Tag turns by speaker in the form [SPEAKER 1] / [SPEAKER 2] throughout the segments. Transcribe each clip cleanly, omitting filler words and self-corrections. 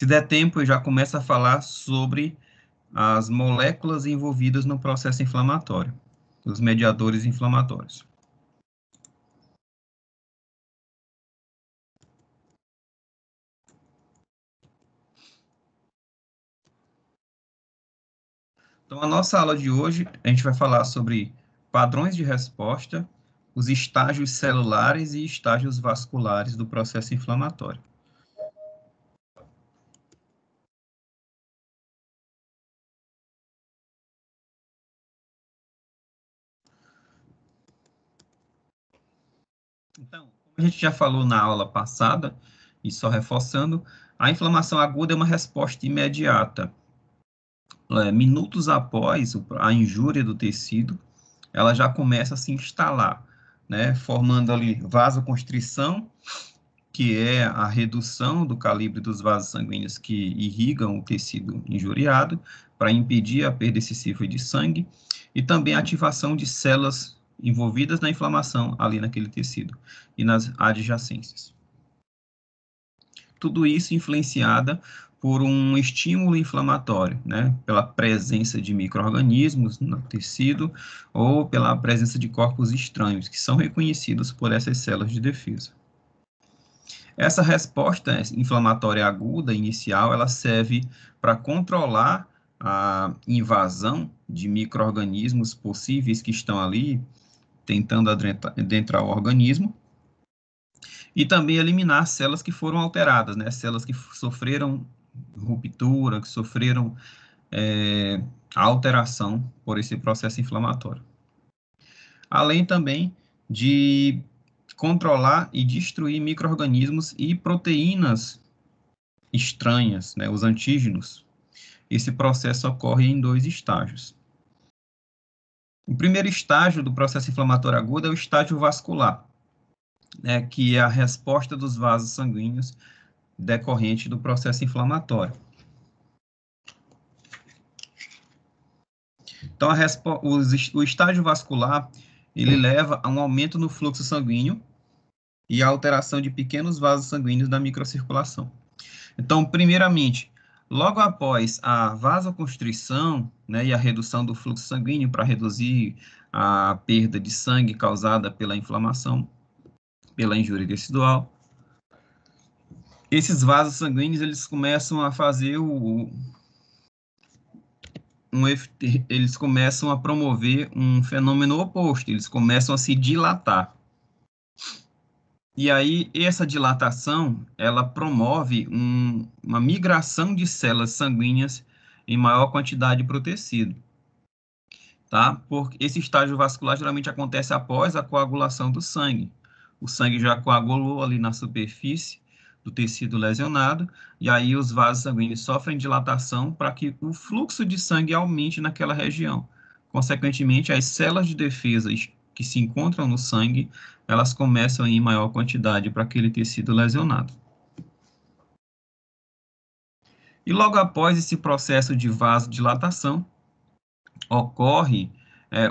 [SPEAKER 1] Se der tempo, eu já começo a falar sobre as moléculas envolvidas no processo inflamatório, os mediadores inflamatórios. Então, a nossa aula de hoje, a gente vai falar sobre padrões de resposta, os estágios celulares e estágios vasculares do processo inflamatório. Então, como a gente já falou na aula passada, e só reforçando, a inflamação aguda é uma resposta imediata. Minutos após a injúria do tecido, ela já começa a se instalar, né, formando ali vasoconstrição, que é a redução do calibre dos vasos sanguíneos que irrigam o tecido injuriado, para impedir a perda excessiva de sangue, e também a ativação de células envolvidas na inflamação ali naquele tecido e nas adjacências. Tudo isso influenciada por um estímulo inflamatório, né, pela presença de micro-organismos no tecido ou pela presença de corpos estranhos, que são reconhecidos por essas células de defesa. Essa resposta inflamatória aguda inicial, ela serve para controlar a invasão de micro-organismos possíveis que estão ali tentando adentrar o organismo, e também eliminar células que foram alteradas, né? Células que sofreram ruptura, que sofreram alteração por esse processo inflamatório. Além também de controlar e destruir micro-organismos e proteínas estranhas, né, os antígenos. Esse processo ocorre em 2 estágios. O primeiro estágio do processo inflamatório agudo é o estágio vascular, né, que é a resposta dos vasos sanguíneos decorrente do processo inflamatório. Então, o estágio vascular, ele leva a um aumento no fluxo sanguíneo e a alteração de pequenos vasos sanguíneos da microcirculação. Então, primeiramente, logo após a vasoconstrição, né, e a redução do fluxo sanguíneo para reduzir a perda de sangue causada pela inflamação, pela injúria tecidual, esses vasos sanguíneos, eles começam a fazer eles começam a promover um fenômeno oposto, eles começam a se dilatar. E aí, essa dilatação, ela promove uma migração de células sanguíneas em maior quantidade para o tecido, tá? Porque esse estágio vascular geralmente acontece após a coagulação do sangue. O sangue já coagulou ali na superfície do tecido lesionado, e aí os vasos sanguíneos sofrem dilatação para que o fluxo de sangue aumente naquela região. Consequentemente, as células de defesa que se encontram no sangue, elas começam em maior quantidade para aquele tecido lesionado. E logo após esse processo de vasodilatação, ocorre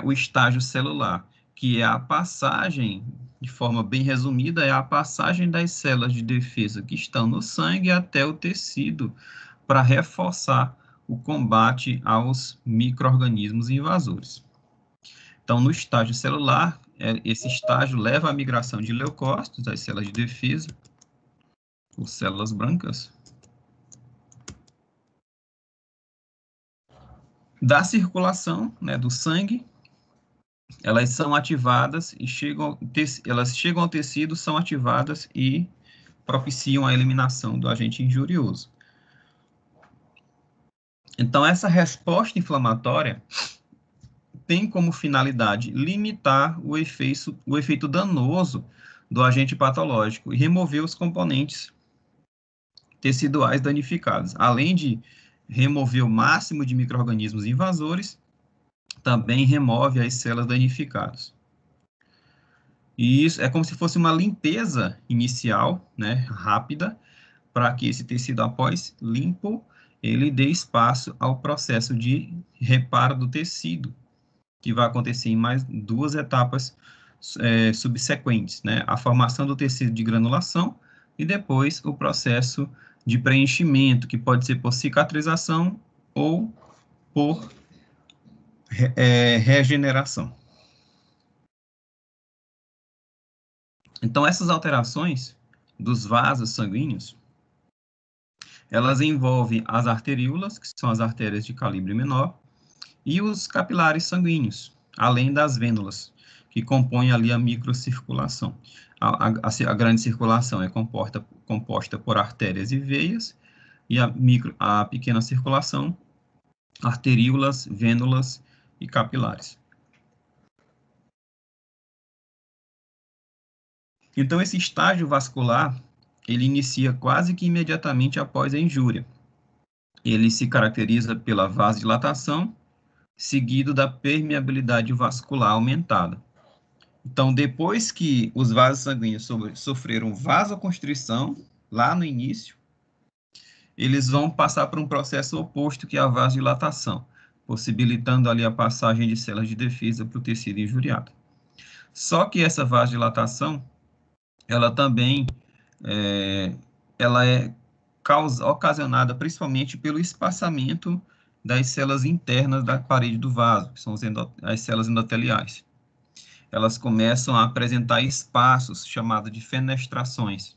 [SPEAKER 1] o estágio celular, que é a passagem, de forma bem resumida, é a passagem das células de defesa que estão no sangue até o tecido para reforçar o combate aos micro-organismos invasores. Então, no estágio celular, esse estágio leva à migração de leucócitos, as células de defesa, ou células brancas, da circulação, né, do sangue. Elas são ativadas e elas chegam ao tecido, são ativadas e propiciam a eliminação do agente injurioso. Então, essa resposta inflamatória tem como finalidade limitar o efeito danoso do agente patológico e remover os componentes teciduais danificados, além de remover o máximo de micro-organismos invasores, também remove as células danificadas. E isso é como se fosse uma limpeza inicial, né, rápida, para que esse tecido, após limpo, ele dê espaço ao processo de reparo do tecido, que vai acontecer em mais 2 etapas subsequentes, né? A formação do tecido de granulação, e depois o processo de preenchimento, que pode ser por cicatrização ou por regeneração. Então, essas alterações dos vasos sanguíneos, elas envolvem as arteríolas, que são as artérias de calibre menor, e os capilares sanguíneos, além das vênulas, que compõem ali a microcirculação. A grande circulação é composta por artérias e veias, e a pequena circulação, arteríolas, vênulas e capilares. Então, esse estágio vascular, ele inicia quase que imediatamente após a injúria. Ele se caracteriza pela vasodilatação, seguido da permeabilidade vascular aumentada. Então, depois que os vasos sanguíneos sofreram vasoconstrição, lá no início, eles vão passar por um processo oposto, que é a vasodilatação, possibilitando ali a passagem de células de defesa para o tecido injuriado. Só que essa vasodilatação, ela também ela é ocasionada principalmente pelo espaçamento das células internas da parede do vaso, que são as células endoteliais. Elas começam a apresentar espaços chamados de fenestrações.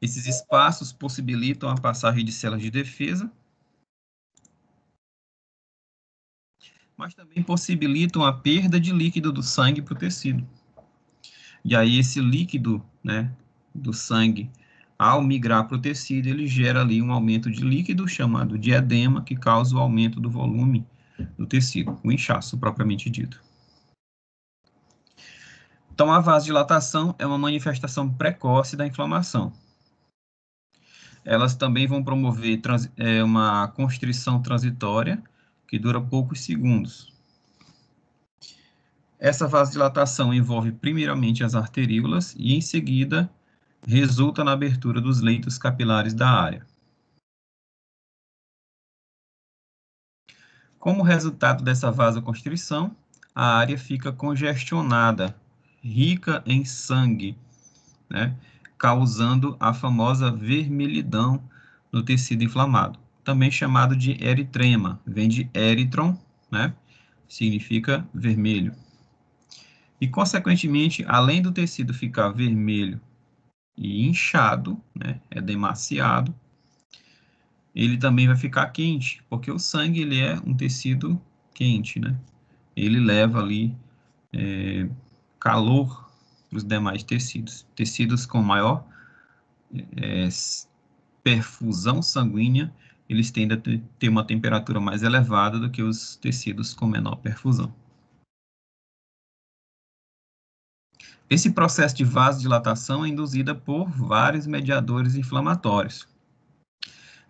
[SPEAKER 1] Esses espaços possibilitam a passagem de células de defesa, mas também possibilitam a perda de líquido do sangue para o tecido. E aí esse líquido, né, do sangue, ao migrar para o tecido, ele gera ali um aumento de líquido, chamado de edema, que causa o aumento do volume do tecido, o inchaço propriamente dito. Então, a vasodilatação é uma manifestação precoce da inflamação. Elas também vão promover uma constrição transitória, que dura poucos segundos. Essa vasodilatação envolve primeiramente as arteríolas e, em seguida, resulta na abertura dos leitos capilares da área. Como resultado dessa vasoconstrição, a área fica congestionada, rica em sangue, né, causando a famosa vermelhidão no tecido inflamado, também chamado de eritrema, vem de eritron, né, significa vermelho. E, consequentemente, além do tecido ficar vermelho e inchado, né, edemaciado, ele também vai ficar quente, porque o sangue ele é um tecido quente, né? Ele leva ali calor para os demais tecidos. Tecidos com maior perfusão sanguínea, eles tendem a ter uma temperatura mais elevada do que os tecidos com menor perfusão. Esse processo de vasodilatação é induzido por vários mediadores inflamatórios.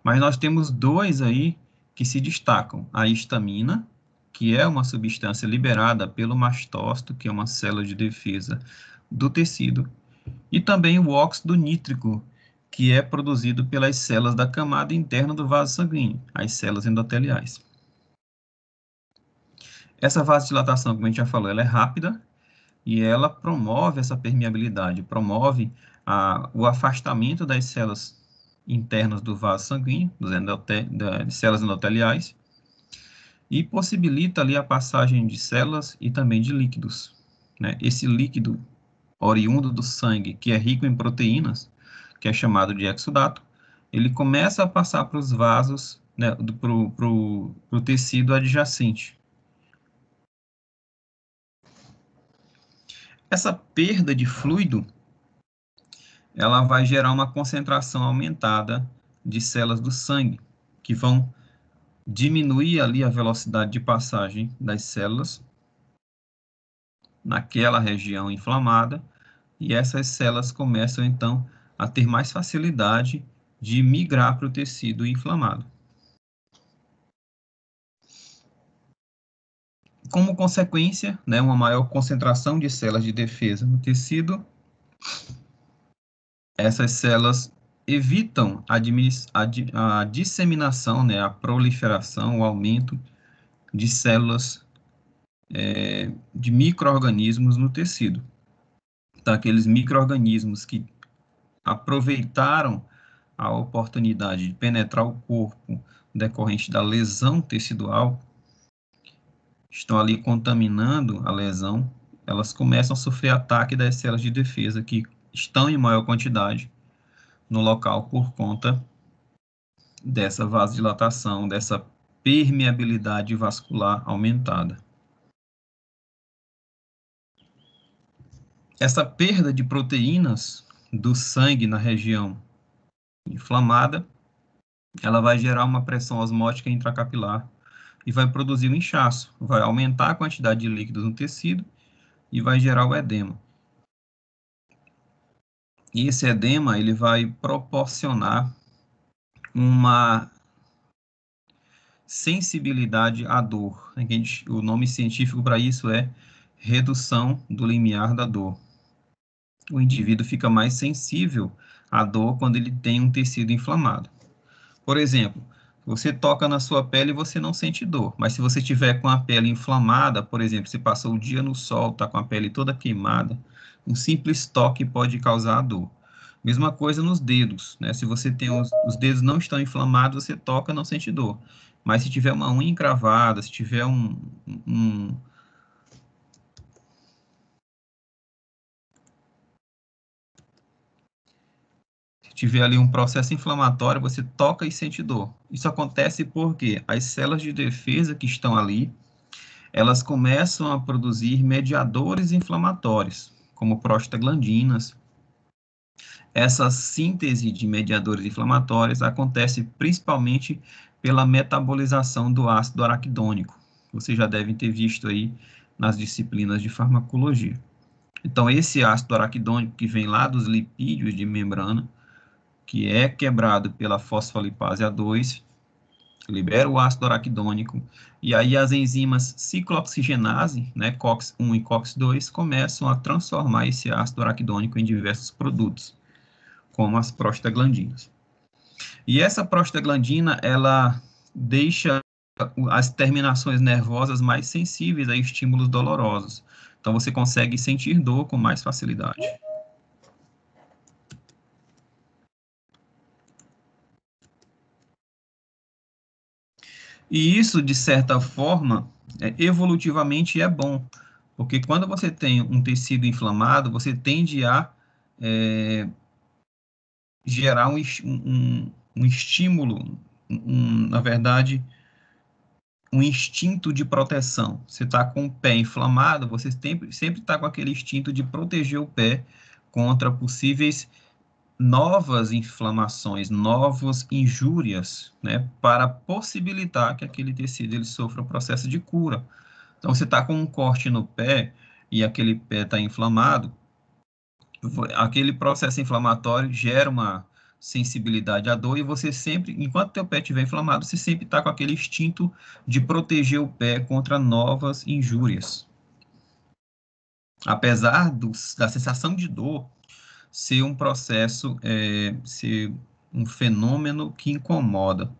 [SPEAKER 1] Mas nós temos dois aí que se destacam: a histamina, que é uma substância liberada pelo mastócito, que é uma célula de defesa do tecido, e também o óxido nítrico, que é produzido pelas células da camada interna do vaso sanguíneo, as células endoteliais. Essa vasodilatação, como a gente já falou, ela é rápida e ela promove essa permeabilidade, promove o afastamento das células internas do vaso sanguíneo, das células endoteliais, e possibilita ali a passagem de células e também de líquidos, né? Esse líquido oriundo do sangue, que é rico em proteínas, que é chamado de exudato, ele começa a passar para os vasos, né, para o tecido adjacente. Essa perda de fluido, ela vai gerar uma concentração aumentada de células do sangue, que vão diminuir ali a velocidade de passagem das células naquela região inflamada, e essas células começam, então, a ter mais facilidade de migrar para o tecido inflamado. Como consequência, né, uma maior concentração de células de defesa no tecido, essas células evitam a disseminação, né, a proliferação, o aumento de células de micro-organismos no tecido. Então, aqueles micro-organismos que aproveitaram a oportunidade de penetrar o corpo decorrente da lesão tecidual, estão ali contaminando a lesão, elas começam a sofrer ataque das células de defesa que estão em maior quantidade no local por conta dessa vasodilatação, dessa permeabilidade vascular aumentada. Essa perda de proteínas do sangue na região inflamada, ela vai gerar uma pressão osmótica intracapilar e vai produzir um inchaço, vai aumentar a quantidade de líquidos no tecido e vai gerar o edema. E esse edema, ele vai proporcionar uma sensibilidade à dor. O nome científico para isso é redução do limiar da dor. O indivíduo fica mais sensível à dor quando ele tem um tecido inflamado. Por exemplo, você toca na sua pele e você não sente dor, mas se você tiver com a pele inflamada, por exemplo, você passou o dia no sol, está com a pele toda queimada, um simples toque pode causar dor. Mesma coisa nos dedos, né? Se você tem os dedos não estão inflamados, você toca, não sente dor. Mas se tiver uma unha encravada, se tiver se tiver ali um processo inflamatório, você toca e sente dor. Isso acontece porque as células de defesa que estão ali, elas começam a produzir mediadores inflamatórios, como prostaglandinas. Essa síntese de mediadores inflamatórios acontece principalmente pela metabolização do ácido araquidônico. Vocês já devem ter visto aí nas disciplinas de farmacologia. Então, esse ácido araquidônico que vem lá dos lipídios de membrana, que é quebrado pela fosfolipase A2, libera o ácido araquidônico, e aí as enzimas ciclooxigenase, né, COX-1 e COX-2, começam a transformar esse ácido araquidônico em diversos produtos, como as prostaglandinas. E essa prostaglandina, ela deixa as terminações nervosas mais sensíveis a estímulos dolorosos. Então, você consegue sentir dor com mais facilidade. E isso, de certa forma, evolutivamente é bom, porque quando você tem um tecido inflamado, você tende a gerar um estímulo, na verdade, um instinto de proteção. Você está com o pé inflamado, você sempre está com aquele instinto de proteger o pé contra possíveis novas inflamações, novas injúrias, né, para possibilitar que aquele tecido ele sofra o processo de cura. Então, você está com um corte no pé e aquele pé está inflamado, aquele processo inflamatório gera uma sensibilidade à dor e você sempre, enquanto teu pé estiver inflamado, você sempre está com aquele instinto de proteger o pé contra novas injúrias. Apesar da sensação de dor ser um processo, ser um fenômeno que incomoda.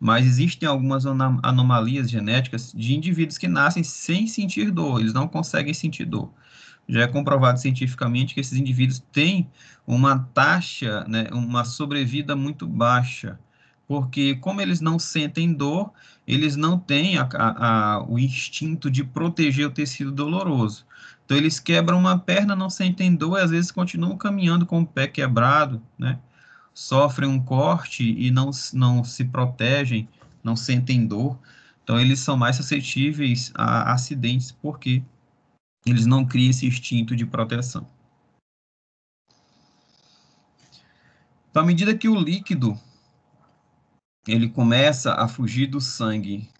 [SPEAKER 1] Mas existem algumas anomalias genéticas de indivíduos que nascem sem sentir dor, eles não conseguem sentir dor. Já é comprovado cientificamente que esses indivíduos têm uma taxa, né, uma sobrevida muito baixa, porque como eles não sentem dor, eles não têm o instinto de proteger o tecido doloroso. Então, eles quebram uma perna, não sentem dor, e às vezes continuam caminhando com o pé quebrado, né? Sofrem um corte e não se protegem, não sentem dor. Então, eles são mais suscetíveis a acidentes, porque eles não criam esse instinto de proteção. Então, à medida que o líquido ele começa a fugir do sangue,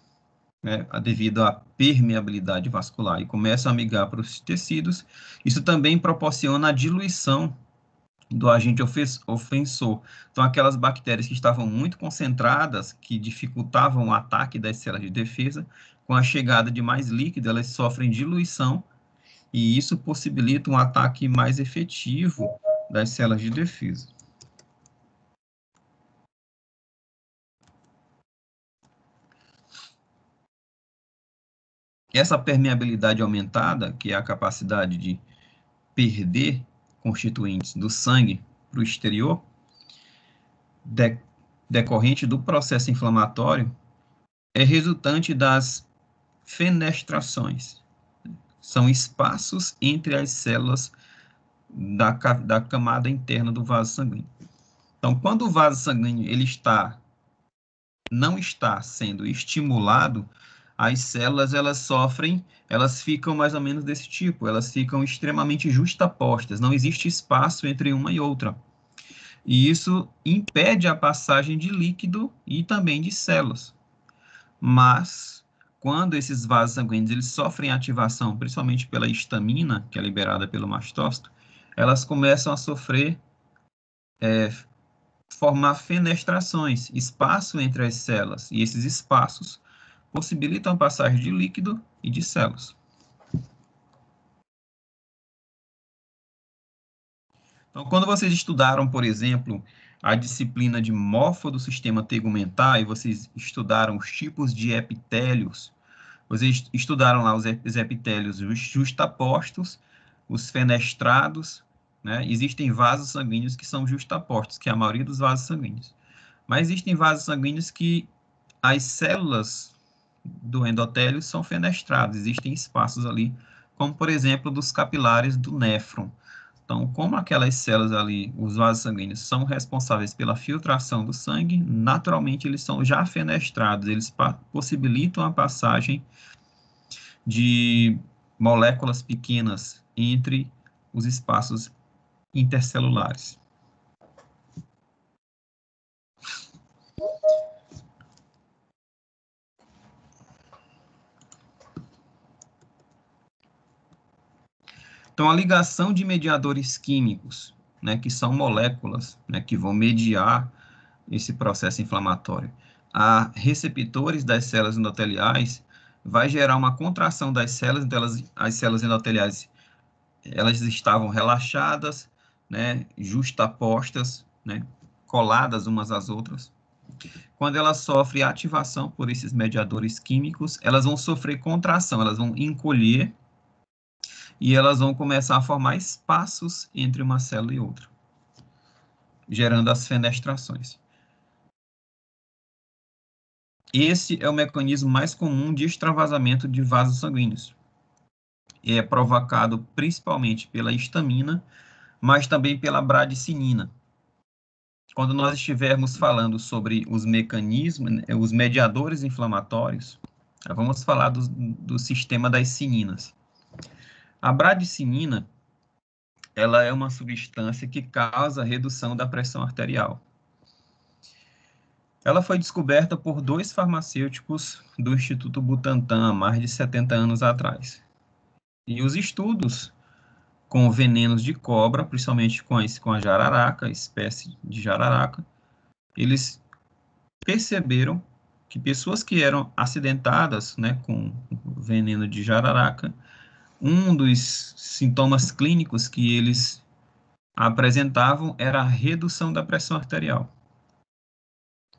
[SPEAKER 1] né, devido à permeabilidade vascular, e começa a migrar para os tecidos, isso também proporciona a diluição do agente ofensor. Então, aquelas bactérias que estavam muito concentradas, que dificultavam o ataque das células de defesa, com a chegada de mais líquido, elas sofrem diluição, e isso possibilita um ataque mais efetivo das células de defesa. Essa permeabilidade aumentada, que é a capacidade de perder constituintes do sangue o exterior, decorrente do processo inflamatório, é resultante das fenestrações. São espaços entre as células da camada interna do vaso sanguíneo. Então, quando o vaso sanguíneo não está sendo estimulado, as células elas ficam mais ou menos desse tipo, elas ficam extremamente justapostas, não existe espaço entre uma e outra. E isso impede a passagem de líquido e também de células. Mas, quando esses vasos sanguíneos eles sofrem ativação, principalmente pela histamina, que é liberada pelo mastócito, elas começam a formar fenestrações, espaço entre as células, e esses espaços possibilitam a passagem de líquido e de células. Então, quando vocês estudaram, por exemplo, a disciplina de morfo do sistema tegumentar, e vocês estudaram os tipos de epitélios, vocês estudaram lá os epitélios justapostos, os fenestrados, né? Existem vasos sanguíneos que são justapostos, que é a maioria dos vasos sanguíneos. Mas existem vasos sanguíneos que as células do endotélio são fenestradas, existem espaços ali, como por exemplo dos capilares do néfron. Então, como aquelas células ali, os vasos sanguíneos, são responsáveis pela filtração do sangue, naturalmente eles são já fenestrados, eles possibilitam a passagem de moléculas pequenas entre os espaços intercelulares. Então, a ligação de mediadores químicos, né, que são moléculas, né, que vão mediar esse processo inflamatório, a receptores das células endoteliais, vai gerar uma contração das células, então as células endoteliais, elas estavam relaxadas, né, justapostas, né, coladas umas às outras. Quando elas sofrem ativação por esses mediadores químicos, elas vão sofrer contração, elas vão encolher e elas vão começar a formar espaços entre uma célula e outra, gerando as fenestrações. Esse é o mecanismo mais comum de extravasamento de vasos sanguíneos. É provocado principalmente pela histamina, mas também pela bradicinina. Quando nós estivermos falando sobre os mecanismos, os mediadores inflamatórios, vamos falar do sistema das cininas. A bradicinina, ela é uma substância que causa redução da pressão arterial. Ela foi descoberta por 2 farmacêuticos do Instituto Butantan há mais de 70 anos atrás. E os estudos com venenos de cobra, principalmente com a jararaca, a espécie de jararaca, eles perceberam que pessoas que eram acidentadas, né, com veneno de jararaca, um dos sintomas clínicos que eles apresentavam era a redução da pressão arterial.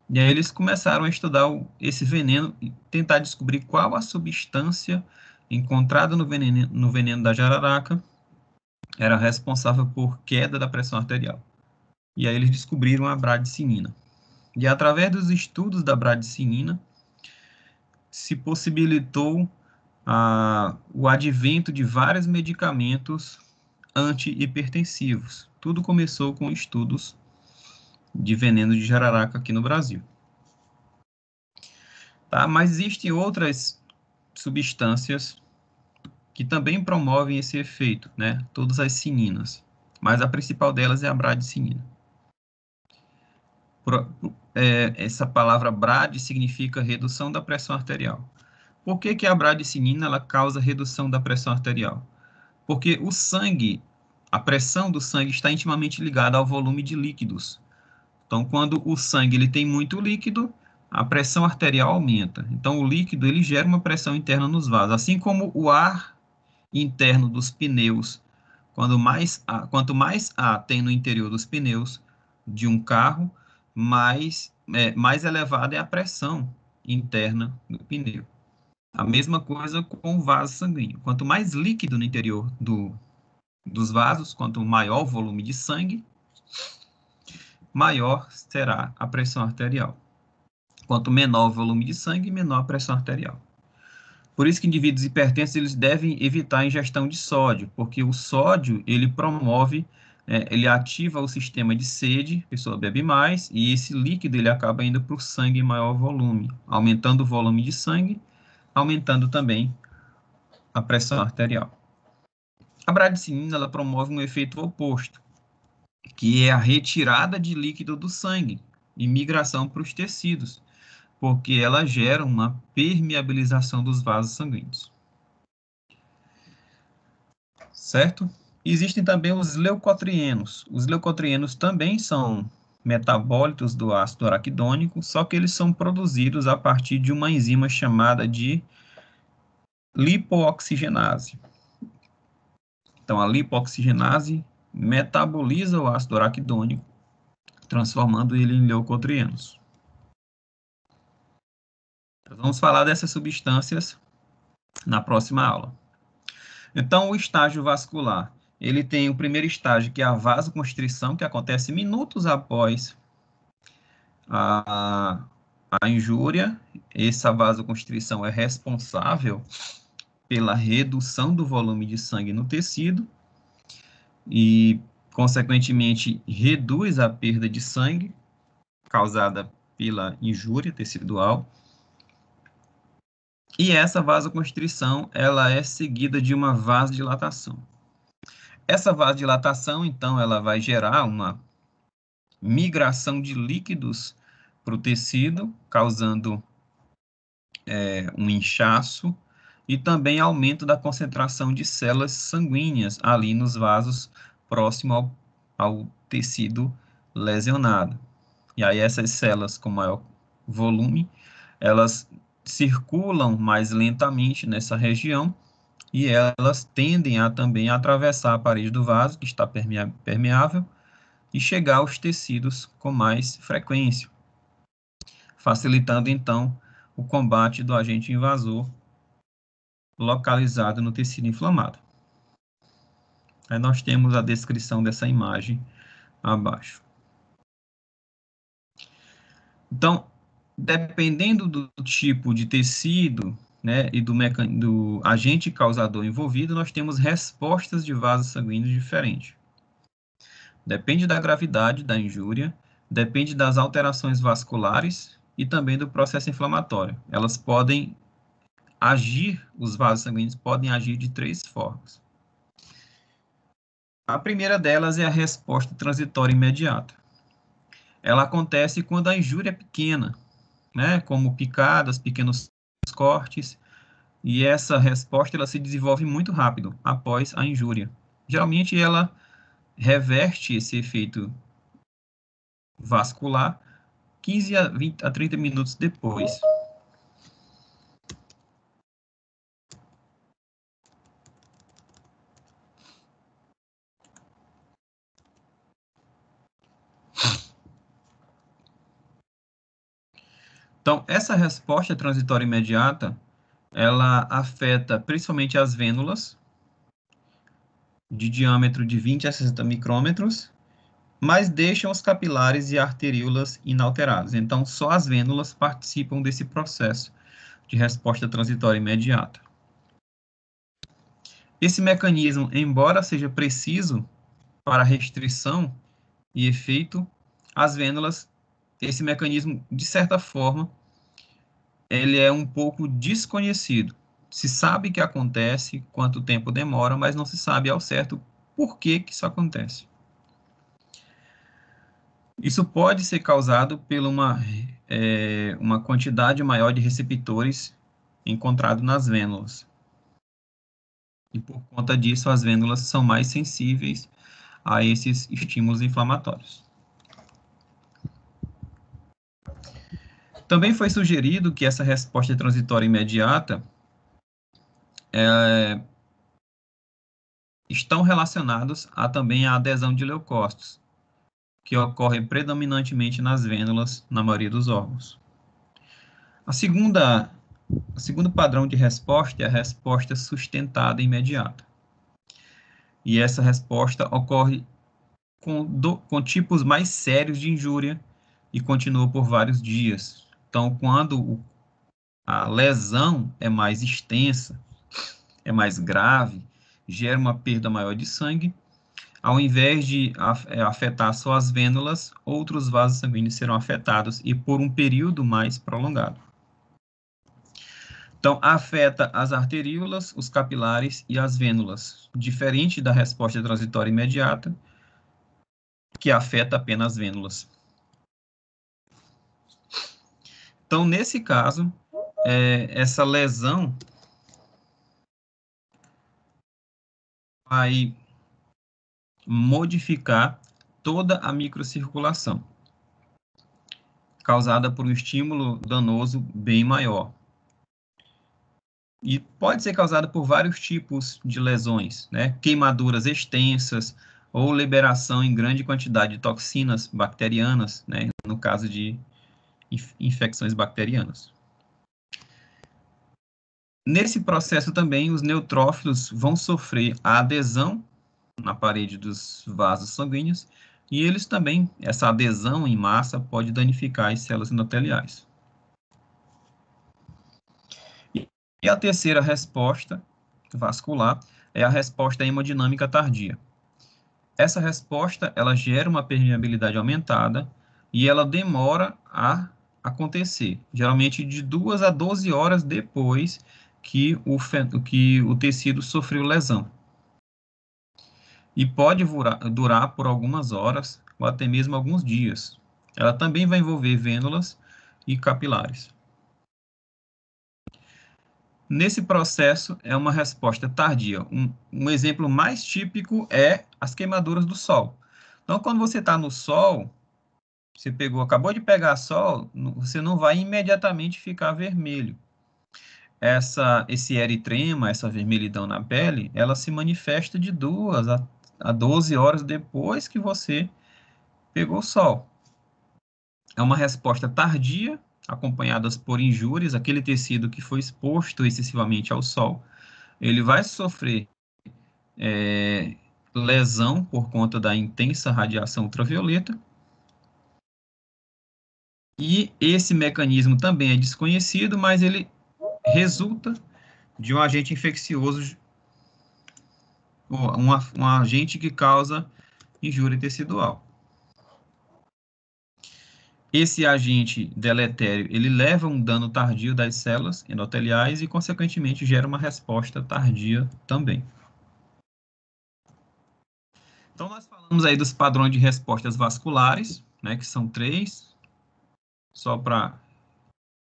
[SPEAKER 1] E aí eles começaram a estudar esse veneno e tentar descobrir qual a substância encontrada no veneno da jararaca era responsável por queda da pressão arterial. E aí eles descobriram a bradicinina. E através dos estudos da bradicinina, se possibilitou o advento de vários medicamentos antihipertensivos. Tudo começou com estudos de veneno de jararaca aqui no Brasil. Tá? Mas existem outras substâncias que também promovem esse efeito, né? Todas as cininas. Mas a principal delas é a bradicinina. Essa palavra brad significa redução da pressão arterial. Por que a bradicinina ela causa redução da pressão arterial? Porque o sangue, a pressão do sangue está intimamente ligada ao volume de líquidos. Então, quando o sangue ele tem muito líquido, a pressão arterial aumenta. Então, o líquido ele gera uma pressão interna nos vasos, assim como o ar interno dos pneus. Quanto mais ar tem no interior dos pneus de um carro, mais elevada é a pressão interna do pneu. A mesma coisa com o vaso sanguíneo. Quanto mais líquido no interior dos vasos, quanto maior o volume de sangue, maior será a pressão arterial. Quanto menor o volume de sangue, menor a pressão arterial. Por isso que indivíduos hipertensos eles devem evitar a ingestão de sódio, porque o sódio ele promove, ele ativa o sistema de sede, a pessoa bebe mais, e esse líquido ele acaba indo para o sangue em maior volume, aumentando o volume de sangue, aumentando também a pressão arterial. A bradicinina ela promove um efeito oposto, que é a retirada de líquido do sangue e migração para os tecidos, porque ela gera uma permeabilização dos vasos sanguíneos. Certo? Existem também os leucotrienos. Os leucotrienos também são metabólitos do ácido araquidônico, só que eles são produzidos a partir de uma enzima chamada de lipooxigenase. Então, a lipooxigenase metaboliza o ácido araquidônico, transformando ele em leucotrienos. Vamos falar dessas substâncias na próxima aula. Então, o estágio vascular, ele tem o primeiro estágio, que é a vasoconstrição, que acontece minutos após a injúria. Essa vasoconstrição é responsável pela redução do volume de sangue no tecido e, consequentemente, reduz a perda de sangue causada pela injúria tecidual. E essa vasoconstrição, ela é seguida de uma vasodilatação. Essa vasodilatação, então, ela vai gerar uma migração de líquidos para o tecido, causando um inchaço e também aumento da concentração de células sanguíneas ali nos vasos próximo ao tecido lesionado. E aí essas células com maior volume, elas circulam mais lentamente nessa região e elas tendem a também atravessar a parede do vaso, que está permeável, e chegar aos tecidos com mais frequência, facilitando então o combate do agente invasor localizado no tecido inflamado. Aí nós temos a descrição dessa imagem abaixo. Então, dependendo do tipo de tecido, né, e do agente causador envolvido, nós temos respostas de vasos sanguíneos diferentes. Depende da gravidade da injúria, depende das alterações vasculares e também do processo inflamatório. Elas podem agir, os vasos sanguíneos podem agir de três formas. A primeira delas é a resposta transitória imediata. Ela acontece quando a injúria é pequena, né, como picadas, pequenos cortes, e essa resposta ela se desenvolve muito rápido após a injúria. Geralmente ela reverte esse efeito vascular 15 a 30 minutos depois. Então, essa resposta transitória imediata, ela afeta principalmente as vênulas, de diâmetro de 20 a 60 micrômetros, mas deixam os capilares e arteríolas inalterados. Então, só as vênulas participam desse processo de resposta transitória imediata. Esse mecanismo, embora seja preciso para restrição e efeito, as vênulas, esse mecanismo, de certa forma, ele é um pouco desconhecido. Se sabe que acontece, quanto tempo demora, mas não se sabe ao certo por que que isso acontece. Isso pode ser causado por uma quantidade maior de receptores encontrado nas vênulas. E por conta disso, as vênulas são mais sensíveis a esses estímulos inflamatórios. Também foi sugerido que essa resposta transitória imediata estão relacionados também à adesão de leucócitos, que ocorre predominantemente nas vênulas, na maioria dos órgãos. O segundo padrão de resposta é a resposta sustentada imediata. E essa resposta ocorre com tipos mais sérios de injúria e continua por vários dias. Então, quando a lesão é mais extensa, é mais grave, gera uma perda maior de sangue, ao invés de afetar só as vênulas, outros vasos sanguíneos serão afetados e por um período mais prolongado. Então, afeta as arteríolas, os capilares e as vênulas, diferente da resposta transitória imediata, que afeta apenas as vênulas. Então, nesse caso, essa lesão vai modificar toda a microcirculação, causada por um estímulo danoso bem maior. E pode ser causada por vários tipos de lesões, né? Queimaduras extensas ou liberação em grande quantidade de toxinas bacterianas, né? No caso de infecções bacterianas. Nesse processo também, os neutrófilos vão sofrer a adesão na parede dos vasos sanguíneos e eles também, essa adesão em massa pode danificar as células endoteliais. E a terceira resposta vascular é a resposta hemodinâmica tardia. Essa resposta, ela gera uma permeabilidade aumentada e ela demora a acontecer, geralmente de 2 a 12 horas depois que o tecido sofreu lesão. E pode durar por algumas horas ou até mesmo alguns dias. Ela também vai envolver vênulas e capilares. Nesse processo, é uma resposta tardia. Um exemplo mais típico é as queimaduras do sol. Então, quando você está no sol, você acabou de pegar sol, você não vai imediatamente ficar vermelho. Esse eritrema, essa vermelhidão na pele, ela se manifesta de 2 a 12 horas depois que você pegou o sol. É uma resposta tardia, acompanhadas por injúrias, aquele tecido que foi exposto excessivamente ao sol, ele vai sofrer lesão por conta da intensa radiação ultravioleta, e esse mecanismo também é desconhecido, mas ele resulta de um agente infeccioso, um agente que causa injúria tecidual. Esse agente deletério, ele leva a um dano tardio das células endoteliais e, consequentemente, gera uma resposta tardia também. Então, nós falamos aí dos padrões de respostas vasculares, né, que são 3. Só para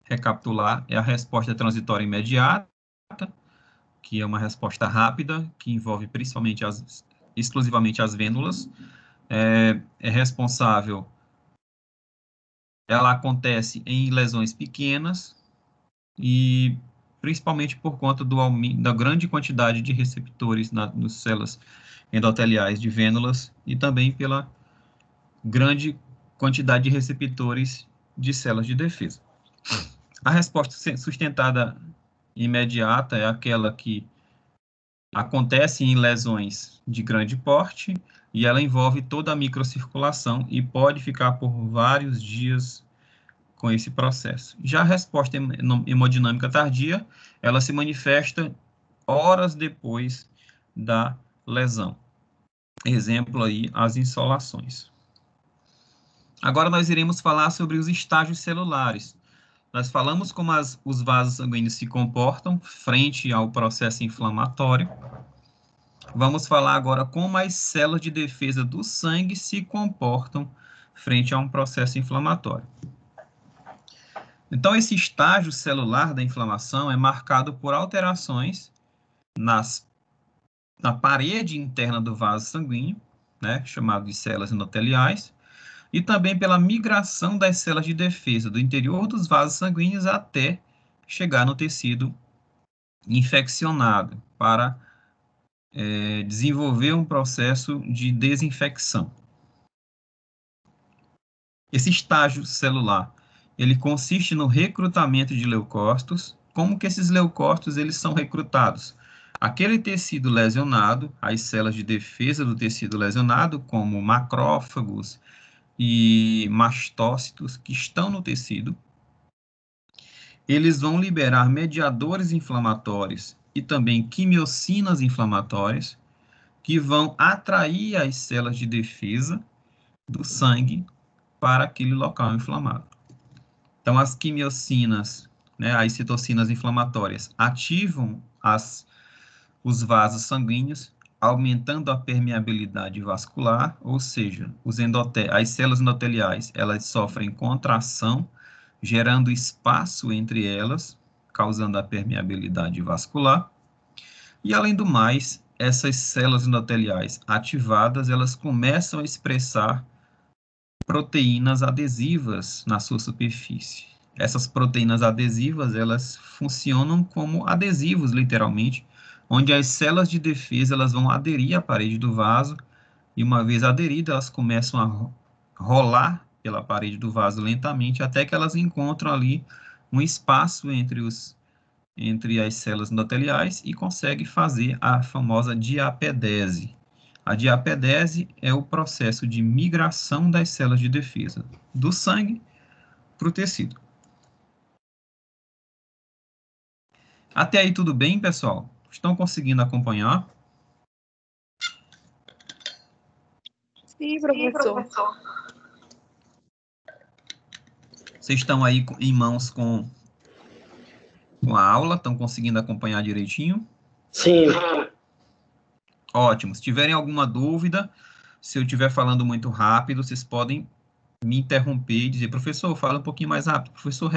[SPEAKER 1] recapitular, é a resposta transitória imediata, que é uma resposta rápida, que envolve principalmente exclusivamente as vênulas. É responsável, ela acontece em lesões pequenas e principalmente por conta da grande quantidade de receptores nas células endoteliais de vênulas e também pela grande quantidade de receptores de células de defesa. A resposta sustentada imediata é aquela que acontece em lesões de grande porte e ela envolve toda a microcirculação e pode ficar por vários dias com esse processo. Já a resposta hemodinâmica tardia, ela se manifesta horas depois da lesão. Exemplo aí, as insolações. Agora nós iremos falar sobre os estágios celulares. Nós falamos como os vasos sanguíneos se comportam frente ao processo inflamatório. Vamos falar agora como as células de defesa do sangue se comportam frente a um processo inflamatório. Então, esse estágio celular da inflamação é marcado por alterações na parede interna do vaso sanguíneo, né, chamado de células endoteliais, e também pela migração das células de defesa do interior dos vasos sanguíneos até chegar no tecido infeccionado para desenvolver um processo de desinfecção. Esse estágio celular, ele consiste no recrutamento de leucócitos. Como que esses leucócitos eles são recrutados? aquele tecido lesionado, as células de defesa do tecido lesionado, como macrófagos e mastócitos que estão no tecido, eles vão liberar mediadores inflamatórios e também quimiocinas inflamatórias, que vão atrair as células de defesa do sangue para aquele local inflamado. Então, as quimiocinas, né, as citocinas inflamatórias, ativam os vasos sanguíneos, aumentando a permeabilidade vascular, ou seja, as células endoteliais, elas sofrem contração, gerando espaço entre elas, causando a permeabilidade vascular. E, além do mais, essas células endoteliais ativadas, elas começam a expressar proteínas adesivas na sua superfície. Essas proteínas adesivas, elas funcionam como adesivos, literalmente, onde as células de defesa, elas vão aderir à parede do vaso, e uma vez aderidas, elas começam a rolar pela parede do vaso lentamente, até que elas encontram ali um espaço entre as células endoteliais e consegue fazer a famosa diapedese. A diapedese é o processo de migração das células de defesa do sangue para o tecido. Até aí tudo bem, pessoal? Estão conseguindo acompanhar?
[SPEAKER 2] Sim, professor.
[SPEAKER 1] Vocês estão aí em mãos com a aula? Estão conseguindo acompanhar direitinho?
[SPEAKER 3] Sim.
[SPEAKER 1] Ótimo. Se tiverem alguma dúvida, se eu estiver falando muito rápido, vocês podem me interromper e dizer, professor, fala um pouquinho mais rápido. Professor,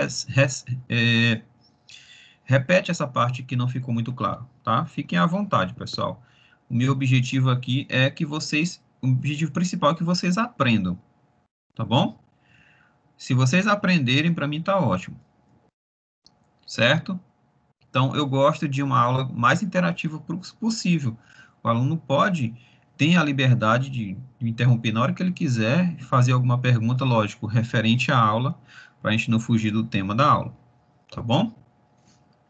[SPEAKER 1] repete essa parte que não ficou muito claro, tá? Fiquem à vontade, pessoal. O meu objetivo aqui é que o objetivo principal é que vocês aprendam, tá bom? Se vocês aprenderem, para mim tá ótimo, certo? Então, eu gosto de uma aula mais interativa possível. O aluno tem a liberdade de interromper na hora que ele quiser, fazer alguma pergunta, lógico, referente à aula, para a gente não fugir do tema da aula, tá bom?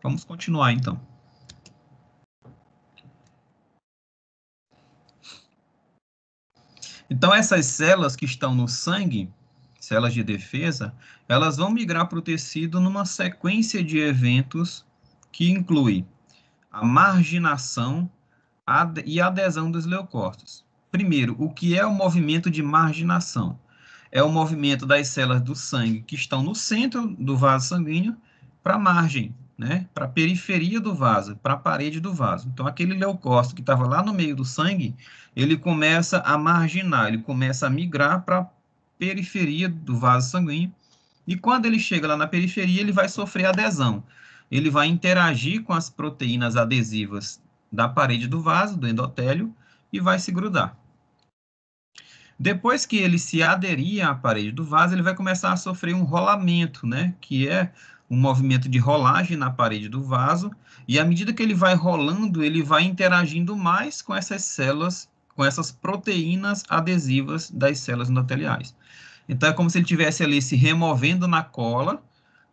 [SPEAKER 1] Vamos continuar, então. Então, essas células que estão no sangue, células de defesa, elas vão migrar para o tecido numa sequência de eventos que inclui a marginação e adesão dos leucócitos. Primeiro, o que é o movimento de marginação? É o movimento das células do sangue que estão no centro do vaso sanguíneo para a margem, né? Para a periferia do vaso, para a parede do vaso. Então, aquele leucócito que estava lá no meio do sangue, ele começa a marginar, ele começa a migrar para a periferia do vaso sanguíneo, e quando ele chega lá na periferia, ele vai sofrer adesão. Ele vai interagir com as proteínas adesivas da parede do vaso, do endotélio, e vai se grudar. Depois que ele se aderir à parede do vaso, ele vai começar a sofrer um rolamento, né? Que é um movimento de rolagem na parede do vaso, e à medida que ele vai rolando, ele vai interagindo mais com essas células, com essas proteínas adesivas das células endoteliais. Então, é como se ele estivesse ali se removendo na cola,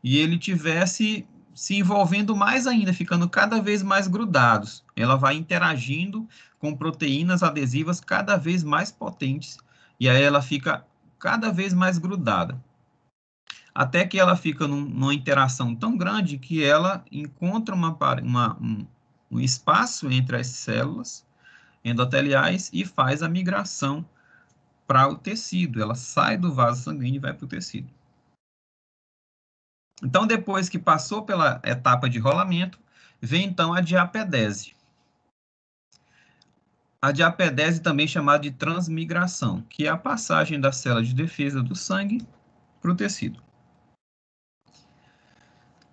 [SPEAKER 1] e ele tivesse se envolvendo mais ainda, ficando cada vez mais grudados. Ela vai interagindo com proteínas adesivas cada vez mais potentes, e aí ela fica cada vez mais grudada. Até que ela fica numa interação tão grande que ela encontra um espaço entre as células endoteliais e faz a migração para o tecido. Ela sai do vaso sanguíneo e vai para o tecido. Então, depois que passou pela etapa de rolamento, vem então a diapedese. A diapedese também chamada de transmigração, que é a passagem da célula de defesa do sangue para o tecido.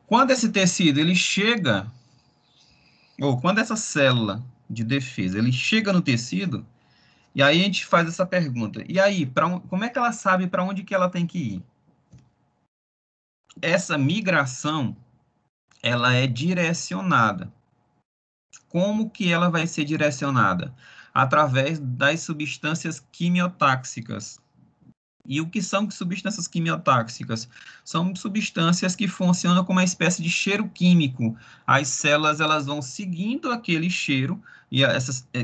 [SPEAKER 1] Quando esse tecido ele chega, ou quando essa célula de defesa ele chega no tecido, e aí a gente faz essa pergunta: e aí, como é que ela sabe para onde que ela tem que ir? Essa migração, ela é direcionada. Como que ela vai ser direcionada? Através das substâncias quimiotáxicas. E o que são substâncias quimiotáxicas? São substâncias que funcionam como uma espécie de cheiro químico. As células elas vão seguindo aquele cheiro e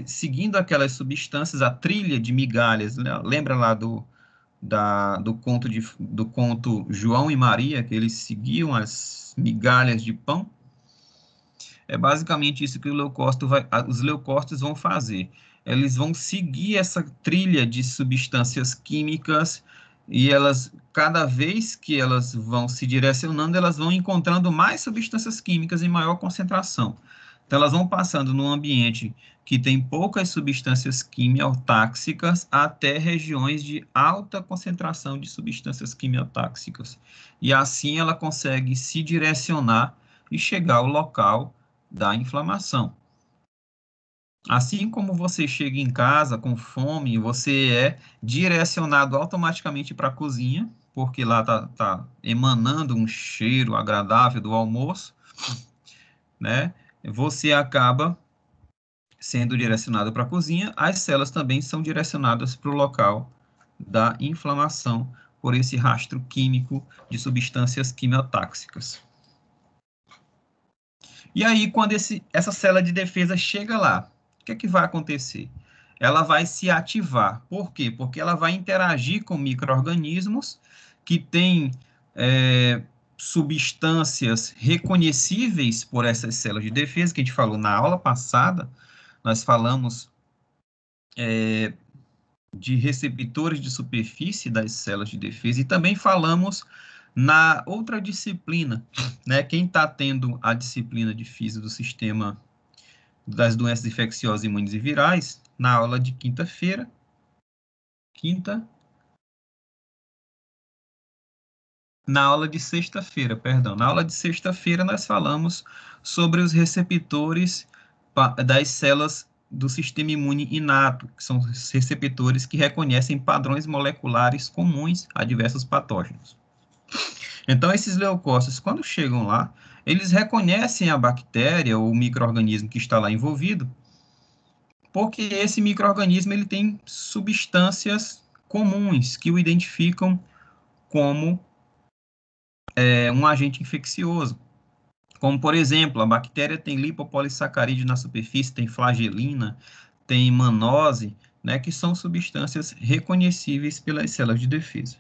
[SPEAKER 1] seguindo aquelas substâncias, a trilha de migalhas. Né? Lembra lá do conto João e Maria, que eles seguiam as migalhas de pão? É basicamente isso que os leucócitos vão fazer. Eles vão seguir essa trilha de substâncias químicas e elas, cada vez que elas vão se direcionando, elas vão encontrando mais substâncias químicas em maior concentração. Então, elas vão passando num ambiente que tem poucas substâncias quimiotáxicas até regiões de alta concentração de substâncias quimiotáxicas. E assim ela consegue se direcionar e chegar ao local da inflamação. Assim como você chega em casa com fome, você é direcionado automaticamente para a cozinha, porque lá tá emanando um cheiro agradável do almoço, né? Você acaba sendo direcionado para a cozinha, as células também são direcionadas para o local da inflamação por esse rastro químico de substâncias quimiotáxicas. E aí, quando essa célula de defesa chega lá, o que é que vai acontecer? Ela vai se ativar. Por quê? Porque ela vai interagir com micro-organismos que têm substâncias reconhecíveis por essas células de defesa, que a gente falou na aula passada, nós falamos de receptores de superfície das células de defesa, e também falamos na outra disciplina, né? Quem está tendo a disciplina de física do sistema das doenças infecciosas imunes e virais, na aula de quinta-feira, na aula de sexta-feira, perdão, na aula de sexta-feira nós falamos sobre os receptores das células do sistema imune inato, que são os receptores que reconhecem padrões moleculares comuns a diversos patógenos. Então, esses leucócitos, quando chegam lá, eles reconhecem a bactéria ou o micro-organismo que está lá envolvido, porque esse micro-organismo ele tem substâncias comuns que o identificam como um agente infeccioso. Como, por exemplo, a bactéria tem lipopolissacarídeo na superfície, tem flagelina, tem manose, né, que são substâncias reconhecíveis pelas células de defesa.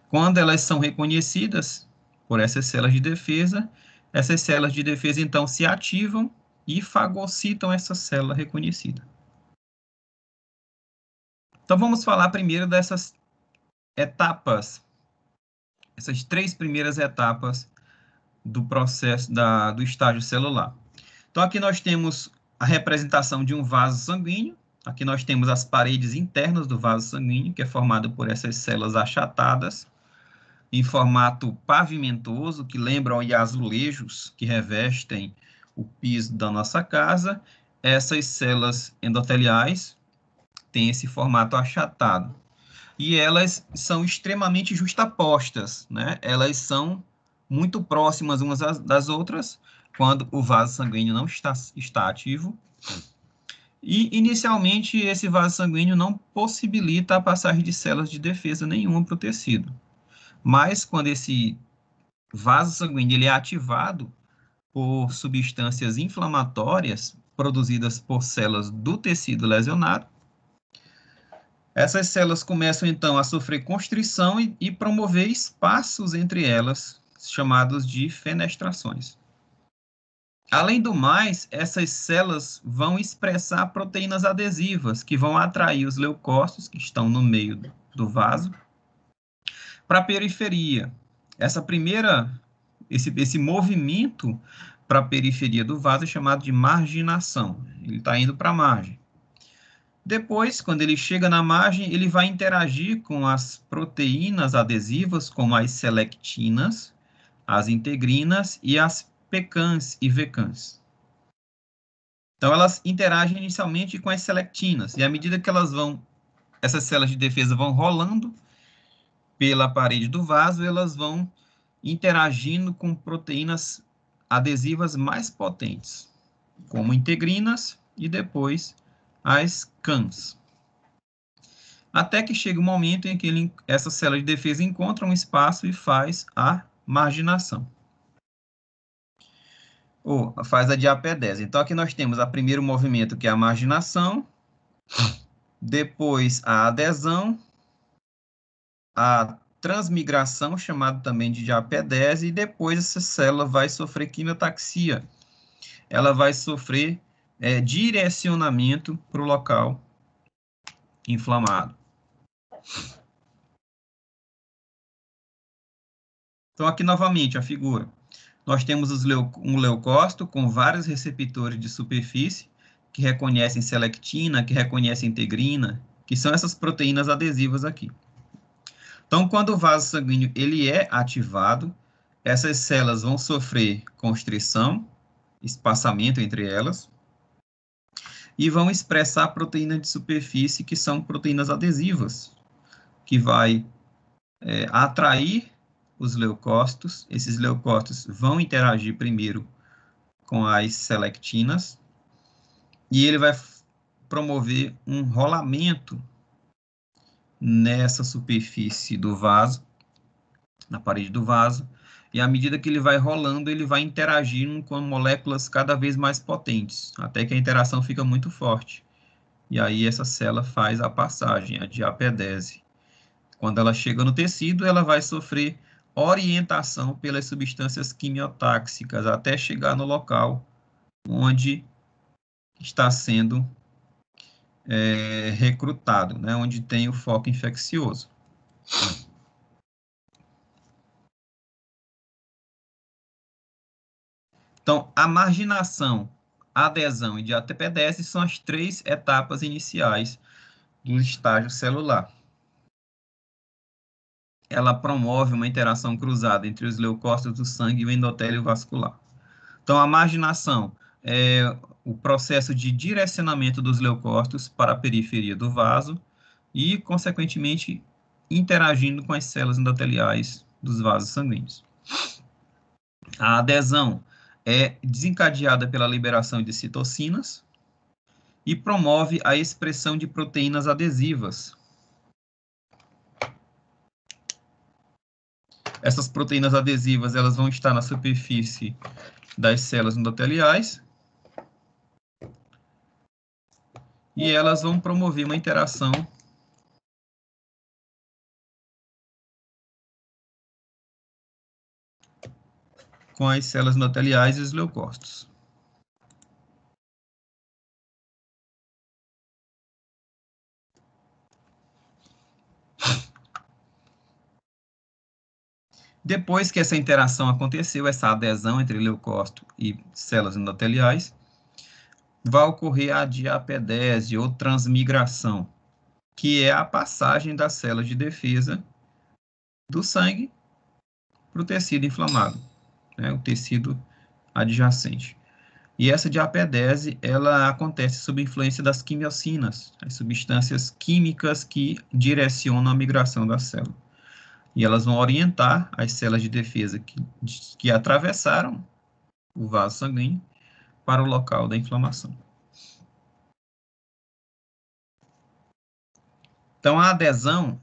[SPEAKER 1] Quando elas são reconhecidas por essas células de defesa então se ativam e fagocitam essa célula reconhecida. Então vamos falar primeiro dessas etapas, essas 3 primeiras etapas do processo do estágio celular. Então aqui nós temos a representação de um vaso sanguíneo, aqui nós temos as paredes internas do vaso sanguíneo, que é formado por essas células achatadas, em formato pavimentoso, que lembram os azulejos que revestem o piso da nossa casa. Essas células endoteliais têm esse formato achatado. E elas são extremamente justapostas, né? Elas são muito próximas umas das outras, quando o vaso sanguíneo não está ativo. E, inicialmente, esse vaso sanguíneo não possibilita a passagem de células de defesa nenhuma para o tecido. Mas, quando esse vaso sanguíneo ele é ativado por substâncias inflamatórias produzidas por células do tecido lesionado, essas células começam, então, a sofrer constrição e promover espaços entre elas, chamados de fenestrações. Além do mais, essas células vão expressar proteínas adesivas, que vão atrair os leucócitos, que estão no meio do vaso, para a periferia. Esse movimento para a periferia do vaso é chamado de marginação. Ele está indo para a margem. Depois, quando ele chega na margem, ele vai interagir com as proteínas adesivas, como as selectinas, as integrinas e as pecans e vecans. Então, elas interagem inicialmente com as selectinas, e à medida que essas células de defesa vão rolando pela parede do vaso, elas vão interagindo com proteínas adesivas mais potentes, como integrinas e depois as CANs. até que chega o momento em que essa célula de defesa encontra um espaço e faz a marginação. Ou faz a diapedese. Então, aqui nós temos o primeiro movimento, que é a marginação, depois a adesão, a transmigração, chamada também de diapedese, e depois essa célula vai sofrer quimiotaxia. Ela vai sofrer direcionamento para o local inflamado. Então, aqui novamente a figura. Nós temos um leucócito com vários receptores de superfície que reconhecem selectina, que reconhecem integrina, que são essas proteínas adesivas aqui. Então, quando o vaso sanguíneo ele é ativado, essas células vão sofrer constrição, espaçamento entre elas, e vão expressar proteínas de superfície, que são proteínas adesivas, que vai atrair os leucócitos. Esses leucócitos vão interagir primeiro com as selectinas, e ele vai promover um rolamento nessa superfície do vaso, na parede do vaso, e à medida que ele vai rolando, ele vai interagindo com moléculas cada vez mais potentes, até que a interação fica muito forte. E aí essa célula faz a passagem, a diapedese. Quando ela chega no tecido, ela vai sofrer orientação pelas substâncias quimiotáxicas, até chegar no local onde está sendo recrutado, né, onde tem o foco infeccioso. Então, a marginação, adesão e diapedese são as 3 etapas iniciais do estágio celular. Ela promove uma interação cruzada entre os leucócitos do sangue e o endotélio vascular. Então, a marginação é o processo de direcionamento dos leucócitos para a periferia do vaso e, consequentemente, interagindo com as células endoteliais dos vasos sanguíneos. A adesão é desencadeada pela liberação de citocinas e promove a expressão de proteínas adesivas. Essas proteínas adesivas, elas vão estar na superfície das células endoteliais e elas vão promover uma interação com as células endoteliais e os leucócitos. Depois que essa interação aconteceu, essa adesão entre leucócito e células endoteliais, vai ocorrer a diapedese ou transmigração, que é a passagem das células de defesa do sangue para o tecido inflamado, né, o tecido adjacente. E essa diapedese, ela acontece sob influência das quimiocinas, as substâncias químicas que direcionam a migração da célula. E elas vão orientar as células de defesa que atravessaram o vaso sanguíneo para o local da inflamação. Então, a adesão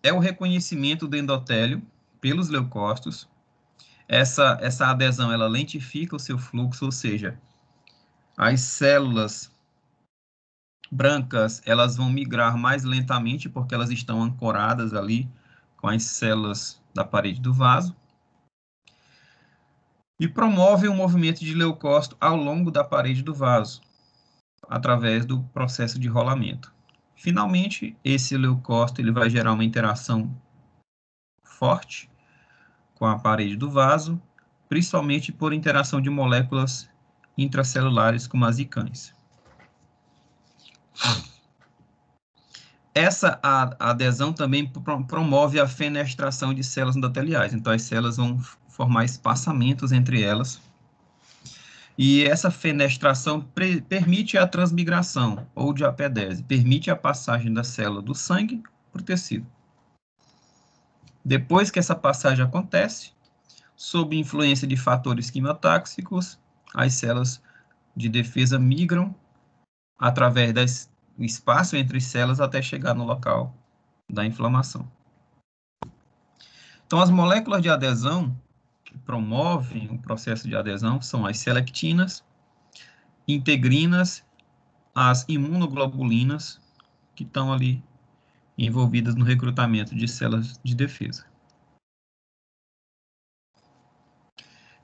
[SPEAKER 1] é o reconhecimento do endotélio pelos leucócitos. Essa adesão, ela lentifica o seu fluxo, ou seja, as células brancas, elas vão migrar mais lentamente, porque elas estão ancoradas ali com as células da parede do vaso. E promove o movimento de leucócito ao longo da parede do vaso, através do processo de rolamento. Finalmente, esse leucócito ele vai gerar uma interação forte com a parede do vaso, principalmente por interação de moléculas intracelulares como as ICANS. Essa adesão também promove a fenestração de células endoteliais, então as células vão formar espaçamentos entre elas, e essa fenestração permite a transmigração, ou diapedese, permite a passagem da célula do sangue para o tecido. Depois que essa passagem acontece, sob influência de fatores quimiotáxicos, as células de defesa migram através do espaço entre células até chegar no local da inflamação. Então, as moléculas de adesão que promovem o processo de adesão são as selectinas, integrinas, as imunoglobulinas, que estão ali envolvidas no recrutamento de células de defesa.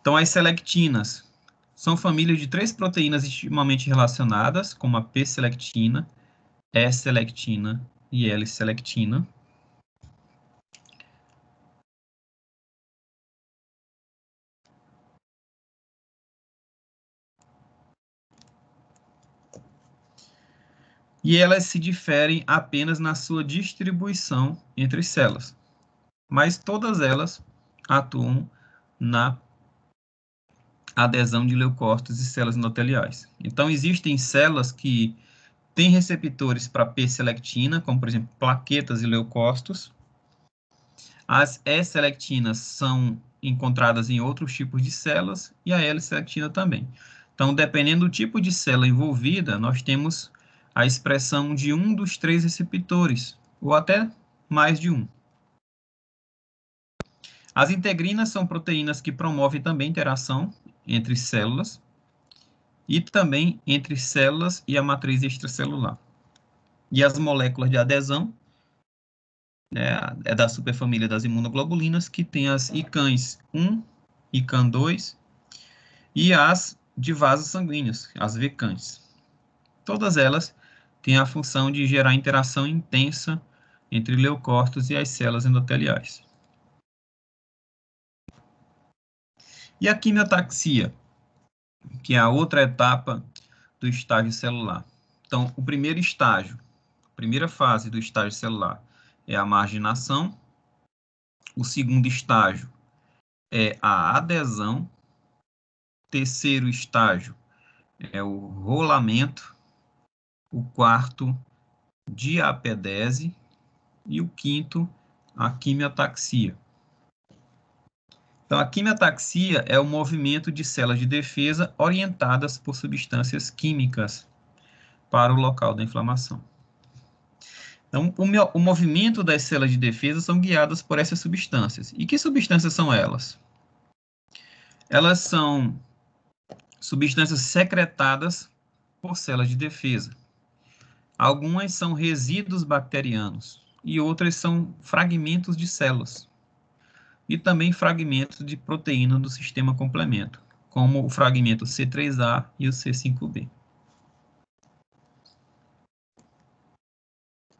[SPEAKER 1] Então, as selectinas são famílias de 3 proteínas intimamente relacionadas, como a P-selectina, E-selectina e L-selectina. E elas se diferem apenas na sua distribuição entre células, mas todas elas atuam na adesão de leucócitos e células endoteliais. Então, existem células que têm receptores para P-selectina, como, por exemplo, plaquetas e leucócitos. As E-selectinas são encontradas em outros tipos de células e a L-selectina também. Então, dependendo do tipo de célula envolvida, nós temos a expressão de um dos 3 receptores, ou até mais de um. As integrinas são proteínas que promovem também interação entre células e também entre células e a matriz extracelular. E as moléculas de adesão, né, é da superfamília das imunoglobulinas, que tem as ICANS 1, ICAN 2 e as de vasos sanguíneos, as VCANs. Todas elas têm a função de gerar interação intensa entre leucócitos e as células endoteliais. E a quimiotaxia, que é a outra etapa do estágio celular. Então, o primeiro estágio, a primeira fase do estágio celular é a marginação. O segundo estágio é a adesão. O terceiro estágio é o rolamento. O quarto, diapedese. E o quinto, a quimiotaxia. Então, a quimiotaxia é o movimento de células de defesa orientadas por substâncias químicas para o local da inflamação. Então, o movimento das células de defesa são guiadas por essas substâncias. E que substâncias são elas? Elas são substâncias secretadas por células de defesa. Algumas são resíduos bacterianos e outras são fragmentos de células. E também fragmentos de proteína do sistema complemento, como o fragmento C3A e o C5b.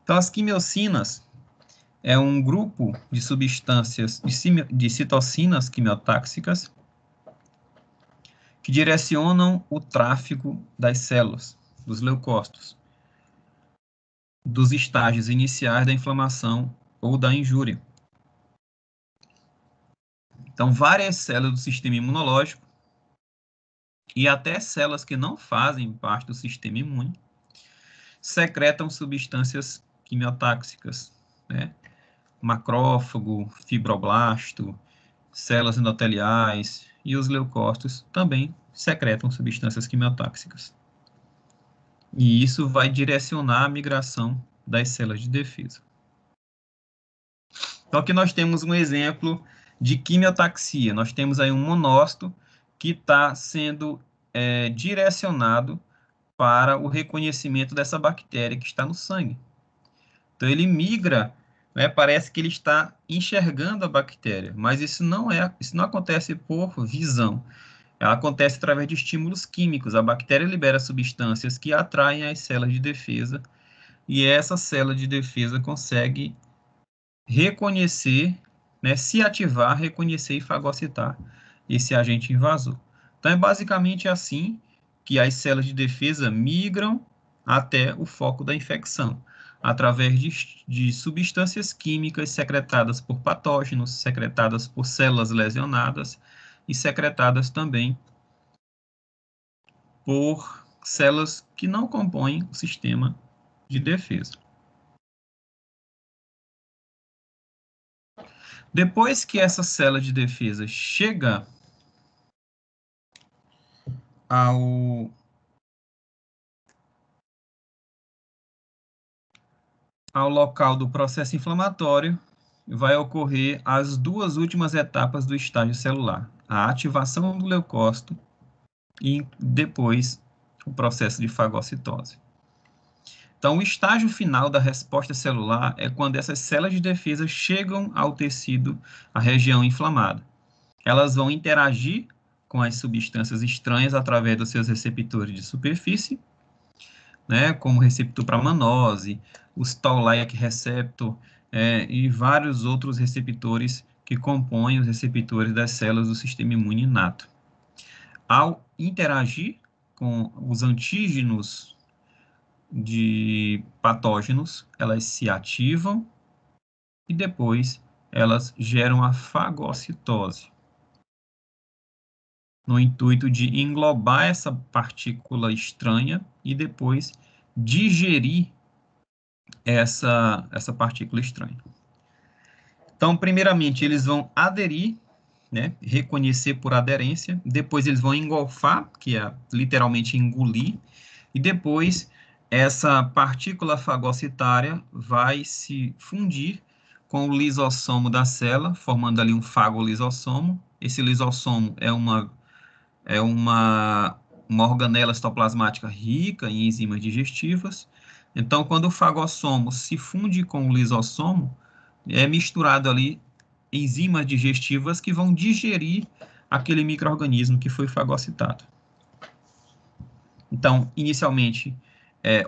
[SPEAKER 1] Então, as quimiocinas é um grupo de substâncias de citocinas quimiotáxicas que direcionam o tráfego das células, dos leucócitos, dos estágios iniciais da inflamação ou da injúria. Então, várias células do sistema imunológico e até células que não fazem parte do sistema imune secretam substâncias quimiotáxicas, né? Macrófago, fibroblasto, células endoteliais e os leucócitos também secretam substâncias quimiotáxicas. E isso vai direcionar a migração das células de defesa. Então, aqui nós temos um exemplo de quimiotaxia. Nós temos aí um monócito que está sendo direcionado para o reconhecimento dessa bactéria que está no sangue. Então, ele migra, né, parece que ele está enxergando a bactéria, mas isso não acontece por visão. Ela acontece através de estímulos químicos. A bactéria libera substâncias que atraem as células de defesa, e essa célula de defesa consegue reconhecer, né, se ativar, reconhecer e fagocitar esse agente invasor. Então, é basicamente assim que as células de defesa migram até o foco da infecção, através de substâncias químicas secretadas por patógenos, secretadas por células lesionadas e secretadas também por células que não compõem o sistema de defesa. Depois que essa célula de defesa chega ao ao local do processo inflamatório, vai ocorrer as duas últimas etapas do estágio celular, a ativação do leucócito e depois o processo de fagocitose. Então, o estágio final da resposta celular é quando essas células de defesa chegam ao tecido, à região inflamada. Elas vão interagir com as substâncias estranhas através dos seus receptores de superfície, né, como o receptor para mannose, os Toll-like receptor, e vários outros receptores que compõem os receptores das células do sistema imune inato. Ao interagir com os antígenos de patógenos, elas se ativam e depois elas geram a fagocitose, no intuito de englobar essa partícula estranha e depois digerir essa partícula estranha. Então, primeiramente, eles vão aderir, né, reconhecer por aderência, depois eles vão engolfar, que é literalmente engolir, e depois essa partícula fagocitária vai se fundir com o lisossomo da célula, formando ali um fagolisossomo. Esse lisossomo é uma organela citoplasmática rica em enzimas digestivas. Então, quando o fagossomo se funde com o lisossomo, é misturado ali enzimas digestivas que vão digerir aquele micro-organismo que foi fagocitado. Então, inicialmente,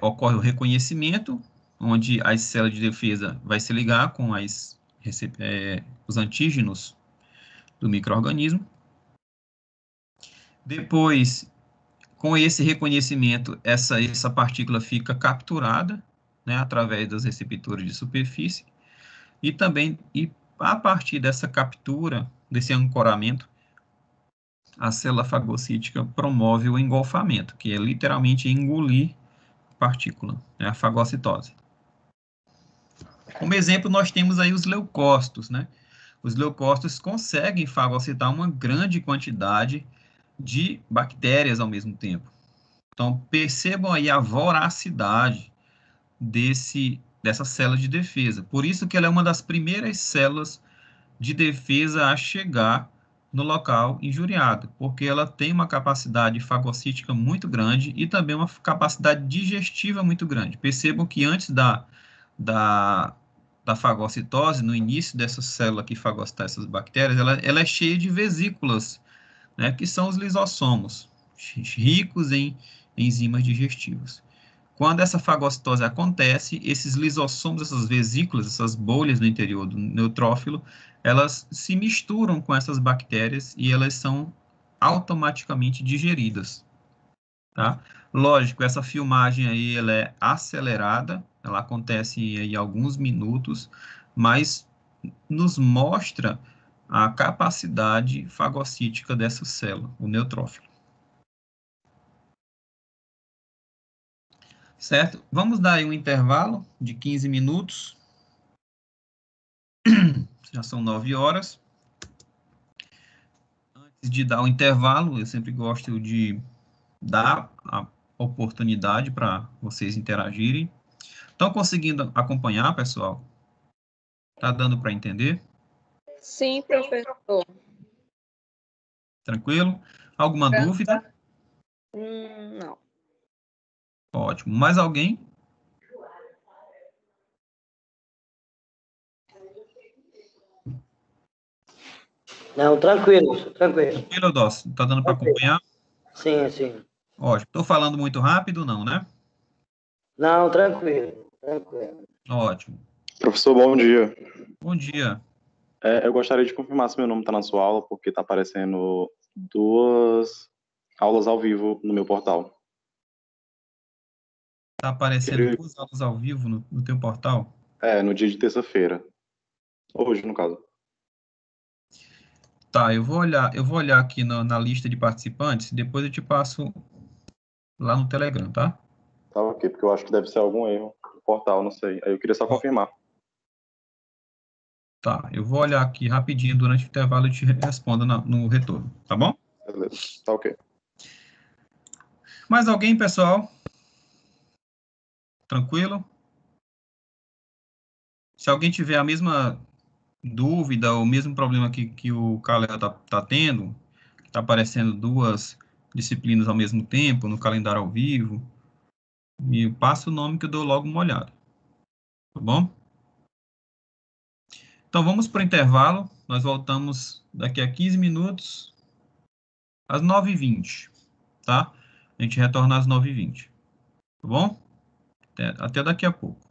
[SPEAKER 1] ocorre o reconhecimento, onde as células de defesa vai se ligar com os antígenos do micro-organismo. Depois, com esse reconhecimento, essa partícula fica capturada, né, através dos receptores de superfície, e também, a partir dessa captura, desse ancoramento, a célula fagocítica promove o engolfamento, que é literalmente engolir partícula, né, a fagocitose. Como exemplo, nós temos aí os leucócitos, né? Os leucócitos conseguem fagocitar uma grande quantidade de bactérias ao mesmo tempo. Então, percebam aí a voracidade dessa célula de defesa. Por isso que ela é uma das primeiras células de defesa a chegar no local injuriado, porque ela tem uma capacidade fagocítica muito grande e também uma capacidade digestiva muito grande. Percebam que antes da fagocitose, no início dessa célula que fagocitar essas bactérias, ela é cheia de vesículas, né, que são os lisossomos, ricos em enzimas digestivas. Quando essa fagocitose acontece, esses lisossomos, essas vesículas, essas bolhas no interior do neutrófilo, elas se misturam com essas bactérias e elas são automaticamente digeridas, tá? Lógico, essa filmagem aí, ela é acelerada, ela acontece em alguns minutos, mas nos mostra a capacidade fagocítica dessa célula, o neutrófilo. Certo? Vamos dar aí um intervalo de 15 minutos. Já são 9 horas. Antes de dar o intervalo, eu sempre gosto de dar a oportunidade para vocês interagirem. Estão conseguindo acompanhar, pessoal? Está dando para entender?
[SPEAKER 2] Sim, professor.
[SPEAKER 1] Tranquilo? Alguma dúvida?
[SPEAKER 2] Não.
[SPEAKER 1] Ótimo. Mais alguém?
[SPEAKER 3] Não, tranquilo, tranquilo.
[SPEAKER 1] Tranquilo, Dócio? Está dando para acompanhar?
[SPEAKER 3] Sim, sim.
[SPEAKER 1] Ótimo. Estou falando muito rápido, não, né?
[SPEAKER 3] Não, tranquilo, tranquilo.
[SPEAKER 1] Ótimo.
[SPEAKER 4] Professor, bom dia.
[SPEAKER 1] Bom dia.
[SPEAKER 4] Eu gostaria de confirmar se meu nome está na sua aula, porque está aparecendo 2 aulas ao vivo no meu portal.
[SPEAKER 1] Está aparecendo 2 aulas ao vivo no teu portal?
[SPEAKER 4] No dia de terça-feira. Hoje, no caso.
[SPEAKER 1] Tá, eu vou olhar aqui na lista de participantes, depois eu te passo lá no Telegram, tá?
[SPEAKER 4] Tá ok, porque eu acho que deve ser algum erro no portal, não sei. Aí eu queria só confirmar.
[SPEAKER 1] Tá, eu vou olhar aqui rapidinho durante o intervalo e te respondo no retorno, tá bom?
[SPEAKER 4] Beleza, tá ok.
[SPEAKER 1] Mais alguém, pessoal? Tranquilo? Se alguém tiver a mesma dúvida, ou o mesmo problema que o Caleb tá tendo, está aparecendo duas disciplinas ao mesmo tempo no calendário ao vivo, me passa o nome que eu dou logo uma olhada, tá bom? Então vamos para o intervalo, nós voltamos daqui a 15 minutos, às 9h20, tá? A gente retorna às 9h20, tá bom? Até daqui a pouco.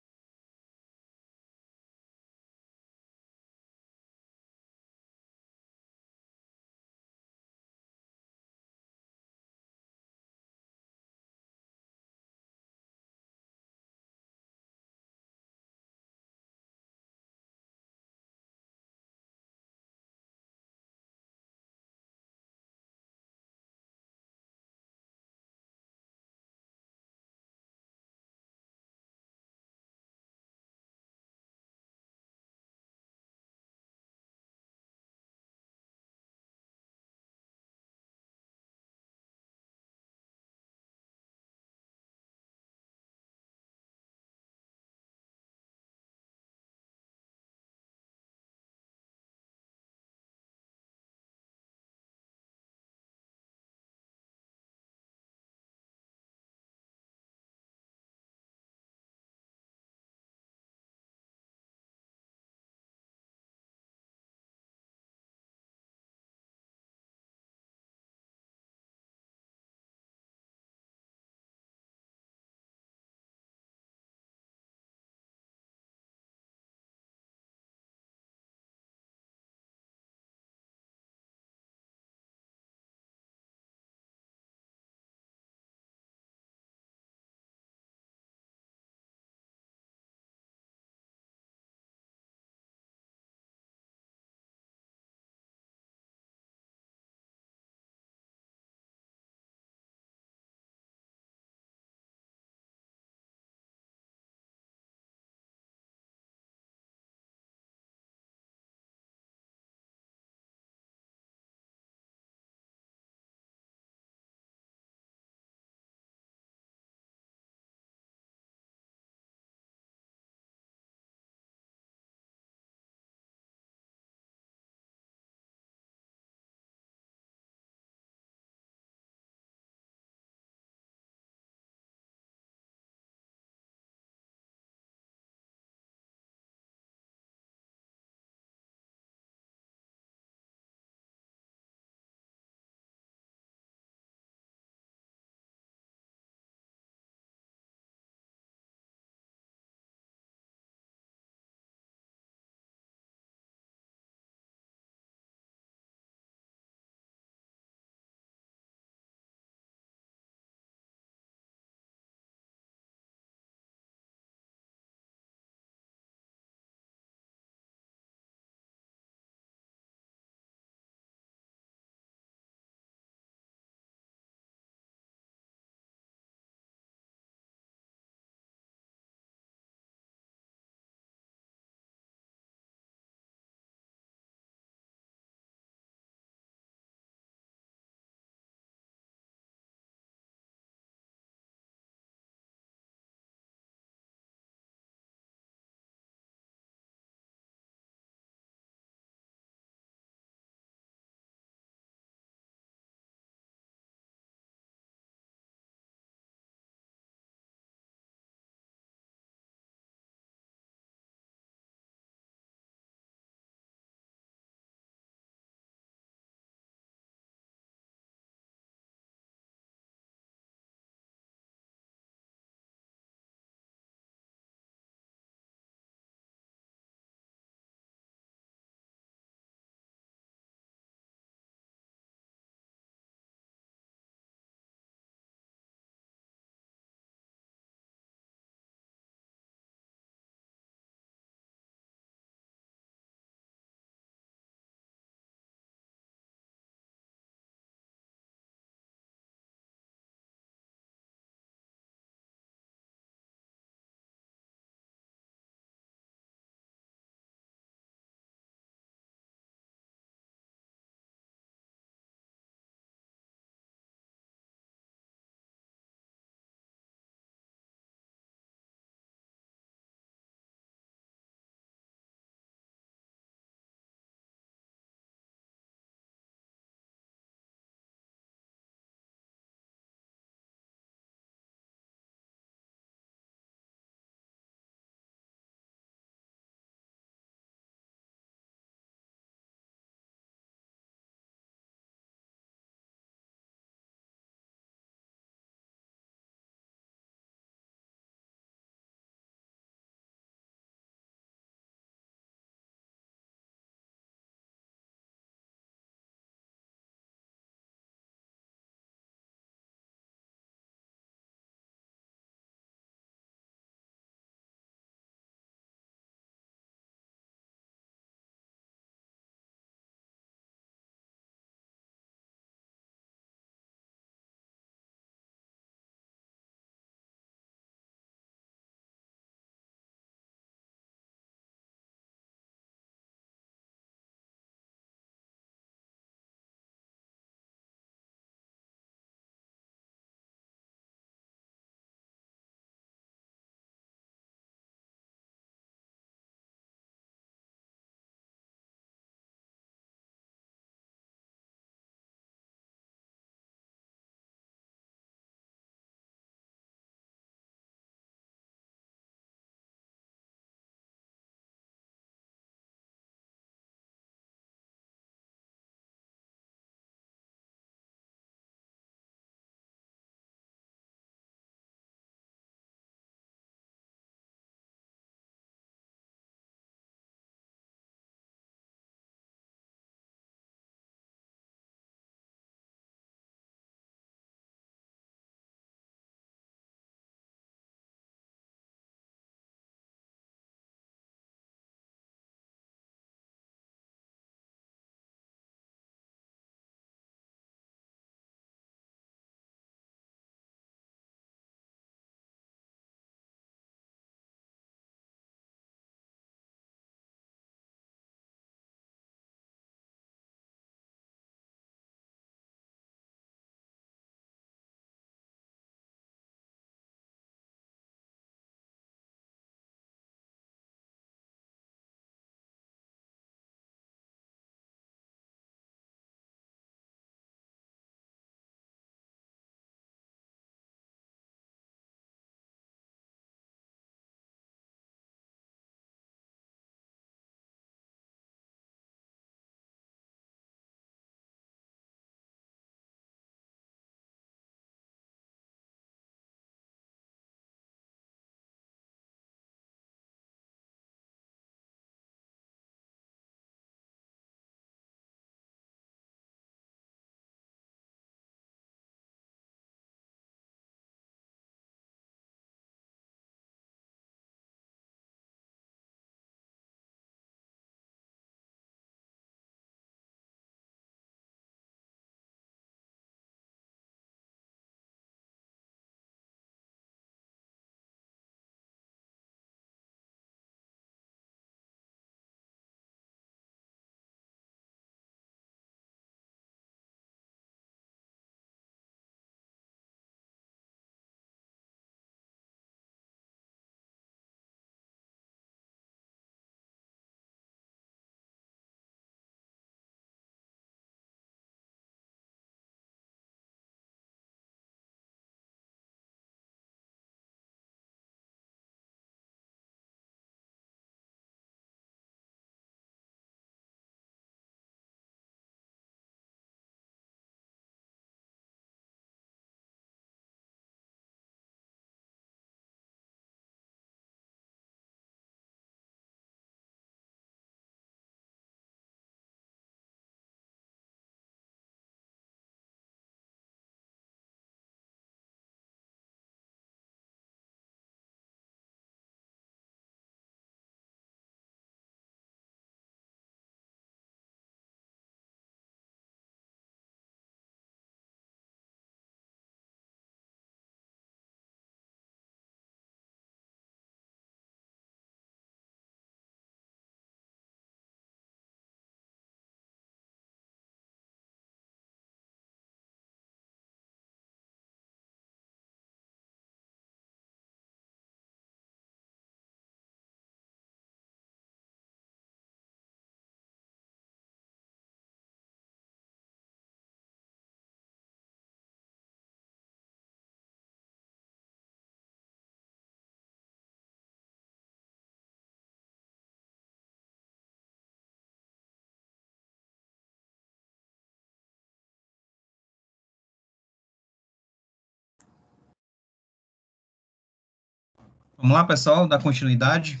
[SPEAKER 1] Vamos lá, pessoal, dar continuidade.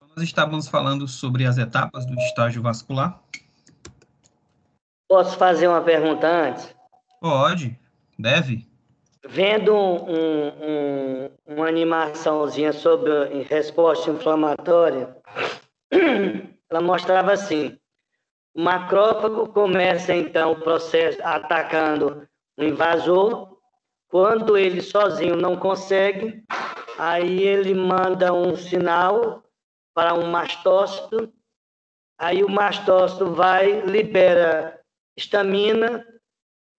[SPEAKER 1] Nós estávamos falando sobre as etapas do estágio vascular.
[SPEAKER 3] Posso fazer uma pergunta antes?
[SPEAKER 1] Pode, deve.
[SPEAKER 3] Vendo uma animaçãozinha sobre resposta inflamatória, ela mostrava assim: o macrófago começa então o processo atacando o invasor. Quando ele sozinho não consegue, aí ele manda um sinal para um mastócito. Aí o mastócito vai, libera histamina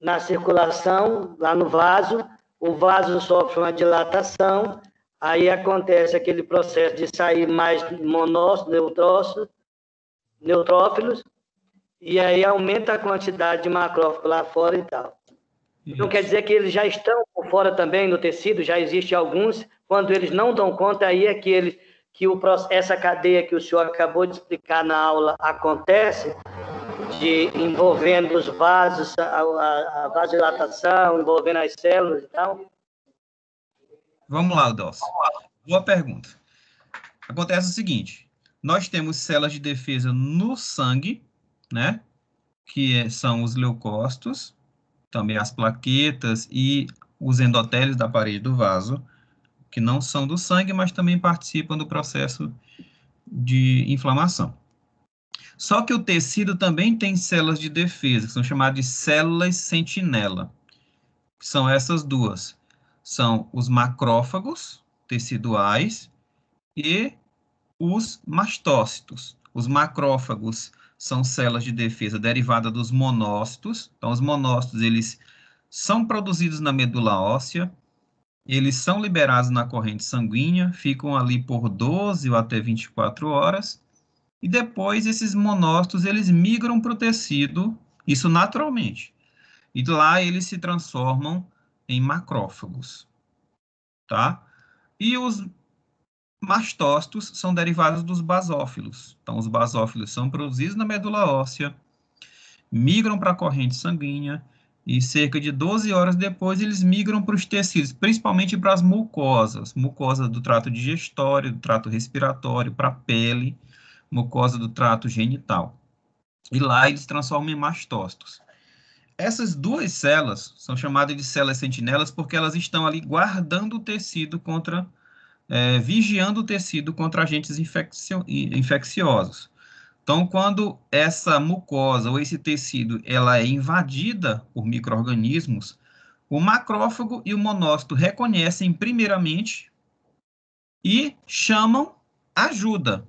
[SPEAKER 3] na circulação, lá no vaso. O vaso sofre uma dilatação, aí acontece aquele processo de sair mais monócitos, neutrófilos, e aí aumenta a quantidade de macrófago lá fora e tal. Então quer dizer que eles já estão por fora também no tecido, já existem alguns, quando eles não dão conta, aí é que essa cadeia que o senhor acabou de explicar na aula acontece, envolvendo os vasos, a vasodilatação, envolvendo as células e tal.
[SPEAKER 1] Vamos lá, Dulce. Boa pergunta. Acontece o seguinte, nós temos células de defesa no sangue, né? Que são os leucócitos, também as plaquetas e os endotélios da parede do vaso, que não são do sangue, mas também participam do processo de inflamação. Só que o tecido também tem células de defesa, que são chamadas de células sentinela. São essas duas. São os macrófagos teciduais e os mastócitos. Os macrófagos são células de defesa derivadas dos monócitos. Então, os monócitos, eles são produzidos na medula óssea, eles são liberados na corrente sanguínea, ficam ali por 12 ou até 24 horas, e depois esses monócitos, eles migram para o tecido, isso naturalmente. E lá eles se transformam em macrófagos, tá? E os mastócitos são derivados dos basófilos. Então, os basófilos são produzidos na medula óssea, migram para a corrente sanguínea, e cerca de 12 horas depois eles migram para os tecidos, principalmente para as mucosas do trato digestório, do trato respiratório, para a pele, mucosa do trato genital. E lá eles transformam em mastócitos. Essas duas células são chamadas de células sentinelas porque elas estão ali guardando o tecido vigiando o tecido contra agentes infecciosos. Então, quando essa mucosa ou esse tecido ela é invadida por micro-organismos, o macrófago e o monócito reconhecem primeiramente e chamam ajuda,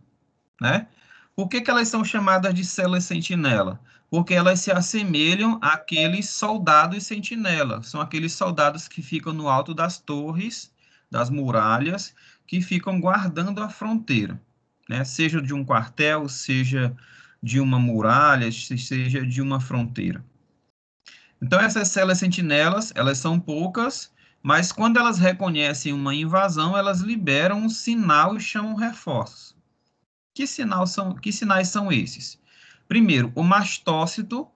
[SPEAKER 1] né? Por que elas são chamadas de células sentinela? Porque elas se assemelham àqueles soldados sentinela. São aqueles soldados que ficam no alto das torres, das muralhas, que ficam guardando a fronteira, né? Seja de um quartel, seja de uma muralha, seja de uma fronteira. Então, essas células sentinelas, elas são poucas, mas quando elas reconhecem uma invasão, elas liberam um sinal e chamam reforços. Que sinais são esses? Primeiro, o mastócito,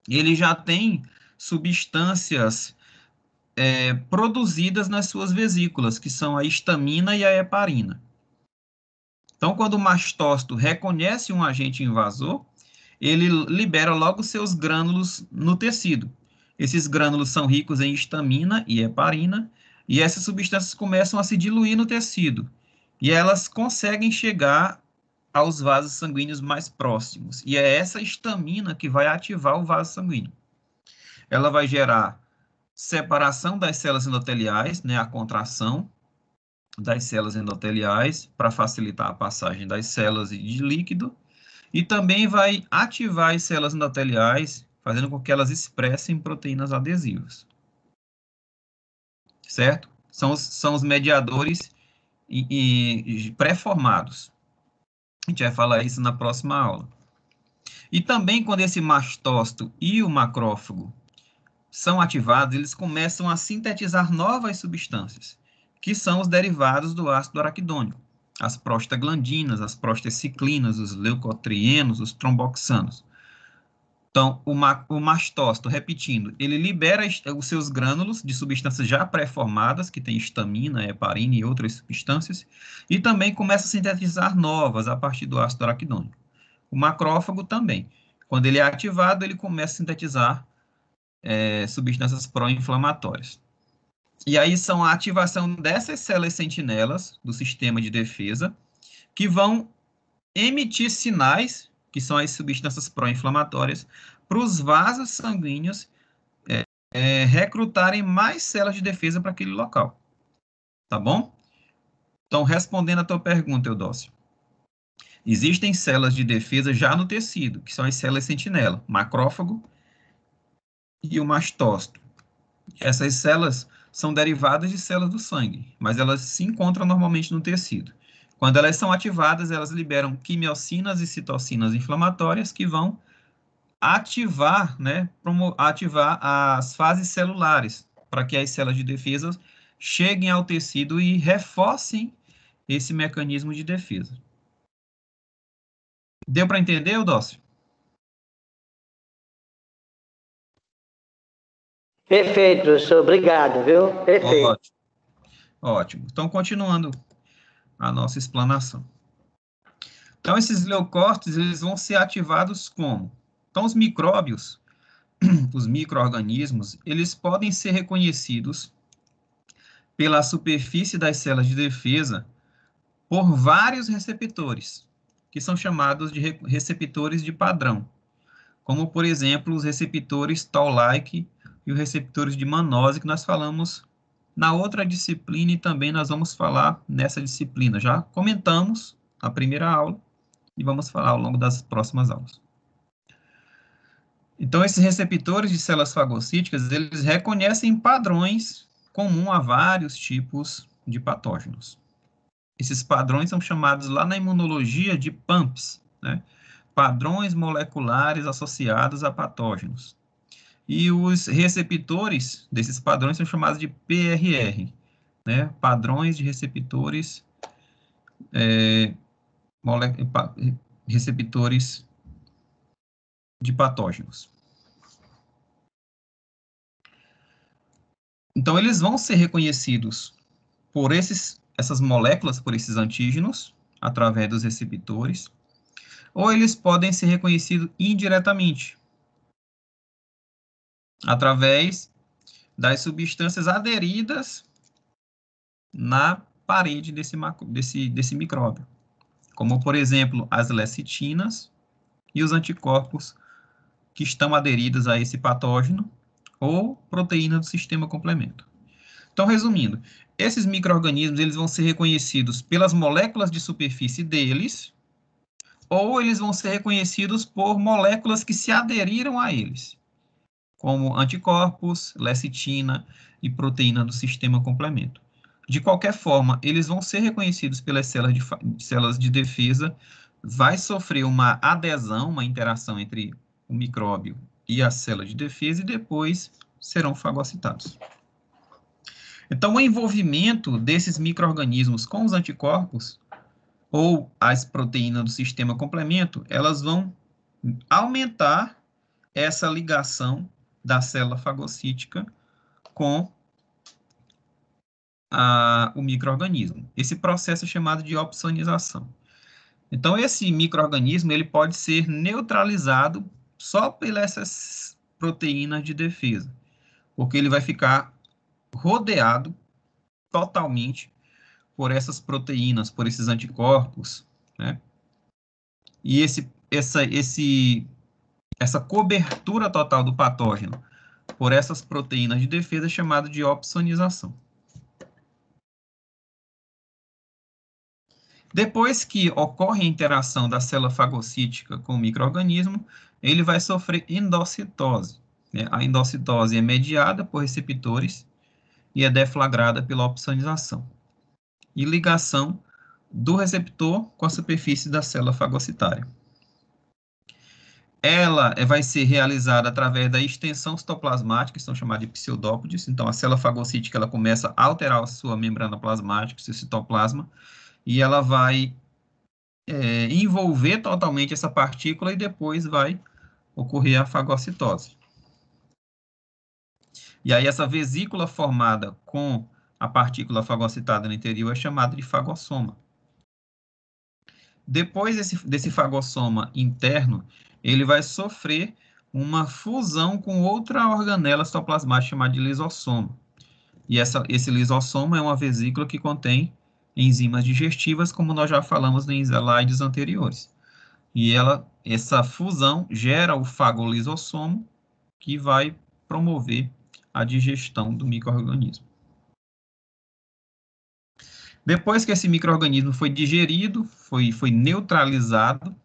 [SPEAKER 1] ele já tem substâncias produzidas nas suas vesículas, que são a histamina e a heparina. Então, quando o mastócito reconhece um agente invasor, ele libera logo seus grânulos no tecido. Esses grânulos são ricos em histamina e heparina, e essas substâncias começam a se diluir no tecido, e elas conseguem chegar aos vasos sanguíneos mais próximos. E é essa histamina que vai ativar o vaso sanguíneo. Ela vai gerar separação das células endoteliais, né, a contração das células endoteliais para facilitar a passagem das células de líquido, e também vai ativar as células endoteliais, fazendo com que elas expressem proteínas adesivas. Certo? São os mediadores pré-formados. A gente vai falar isso na próxima aula. E também, quando esse mastócito e o macrófago são ativados, eles começam a sintetizar novas substâncias, que são os derivados do ácido araquidônico, as prostaglandinas, as prostaciclinas, os leucotrienos, os tromboxanos. Então, o mastócito, repetindo, ele libera os seus grânulos de substâncias já pré-formadas, que tem histamina, heparina e outras substâncias, e também começa a sintetizar novas a partir do ácido araquidônico. O macrófago também. Quando ele é ativado, ele começa a sintetizar substâncias pró-inflamatórias. E aí são a ativação dessas células sentinelas do sistema de defesa, que vão emitir sinais, que são as substâncias pró-inflamatórias, para os vasos sanguíneos recrutarem mais células de defesa para aquele local. Tá bom? Então, respondendo a tua pergunta, Eudócio, existem células de defesa já no tecido, que são as células sentinela, macrófago e o mastócito. Essas células são derivadas de células do sangue, mas elas se encontram normalmente no tecido. Quando elas são ativadas, elas liberam quimiocinas e citocinas inflamatórias que vão ativar, ativar as fases celulares, para que as células de defesa cheguem ao tecido e reforcem esse mecanismo de defesa. Deu para entender, Eudócio?
[SPEAKER 3] Perfeito, professor. Obrigado, viu? Perfeito.
[SPEAKER 1] Ótimo. Ótimo. Então, continuando a nossa explanação. Então, esses leucócitos, eles vão ser ativados como? Então, os micróbios, os micro-organismos, eles podem ser reconhecidos pela superfície das células de defesa por vários receptores, que são chamados de receptores de padrão, como, por exemplo, os receptores Toll-like e os receptores de Mannose, que nós falamos na outra disciplina e também nós vamos falar nessa disciplina. Já comentamos na primeira aula e vamos falar ao longo das próximas aulas. Então, esses receptores de células fagocíticas, eles reconhecem padrões comuns a vários tipos de patógenos. Esses padrões são chamados lá na imunologia de PAMPs, né? Padrões moleculares associados a patógenos. E os receptores desses padrões são chamados de PRR, né? Padrões de receptores, receptores de patógenos. Então, eles vão ser reconhecidos por essas moléculas, por esses antígenos, através dos receptores, ou eles podem ser reconhecidos indiretamente, através das substâncias aderidas na parede desse micróbio, como, por exemplo, as lecitinas e os anticorpos que estão aderidos a esse patógeno, ou proteína do sistema complemento. Então, resumindo, esses micro-organismos, eles vão ser reconhecidos pelas moléculas de superfície deles, ou eles vão ser reconhecidos por moléculas que se aderiram a eles, como anticorpos, lecitina e proteína do sistema complemento. De qualquer forma, eles vão ser reconhecidos pelas células de defesa, vai sofrer uma adesão, uma interação entre o micróbio e a célula de defesa, e depois serão fagocitados. Então, o envolvimento desses micro-organismos com os anticorpos, ou as proteínas do sistema complemento, elas vão aumentar essa ligação da célula fagocítica com o micro-organismo. Esse processo é chamado de opsonização. Então, esse micro-organismo, ele pode ser neutralizado só pelas proteínas de defesa, porque ele vai ficar rodeado totalmente por essas proteínas, por esses anticorpos, né? E essa cobertura total do patógeno por essas proteínas de defesa é chamada de opsonização. Depois que ocorre a interação da célula fagocítica com o micro-organismo, ele vai sofrer endocitose, né? A endocitose é mediada por receptores e é deflagrada pela opsonização e ligação do receptor com a superfície da célula fagocitária. Ela vai ser realizada através da extensão citoplasmática, que são chamadas de pseudópodes. Então, a célula fagocítica ela começa a alterar a sua membrana plasmática, seu citoplasma, e ela vai envolver totalmente essa partícula e depois vai ocorrer a fagocitose. E aí essa vesícula formada com a partícula fagocitada no interior é chamada de fagossoma. Depois desse fagossoma interno, ele vai sofrer uma fusão com outra organela citoplasmática chamada de lisossoma. E esse lisossoma é uma vesícula que contém enzimas digestivas, como nós já falamos em slides anteriores. E essa fusão gera o fagolisossomo, que vai promover a digestão do micro-organismo. Depois que esse micro-organismo foi digerido, foi neutralizado,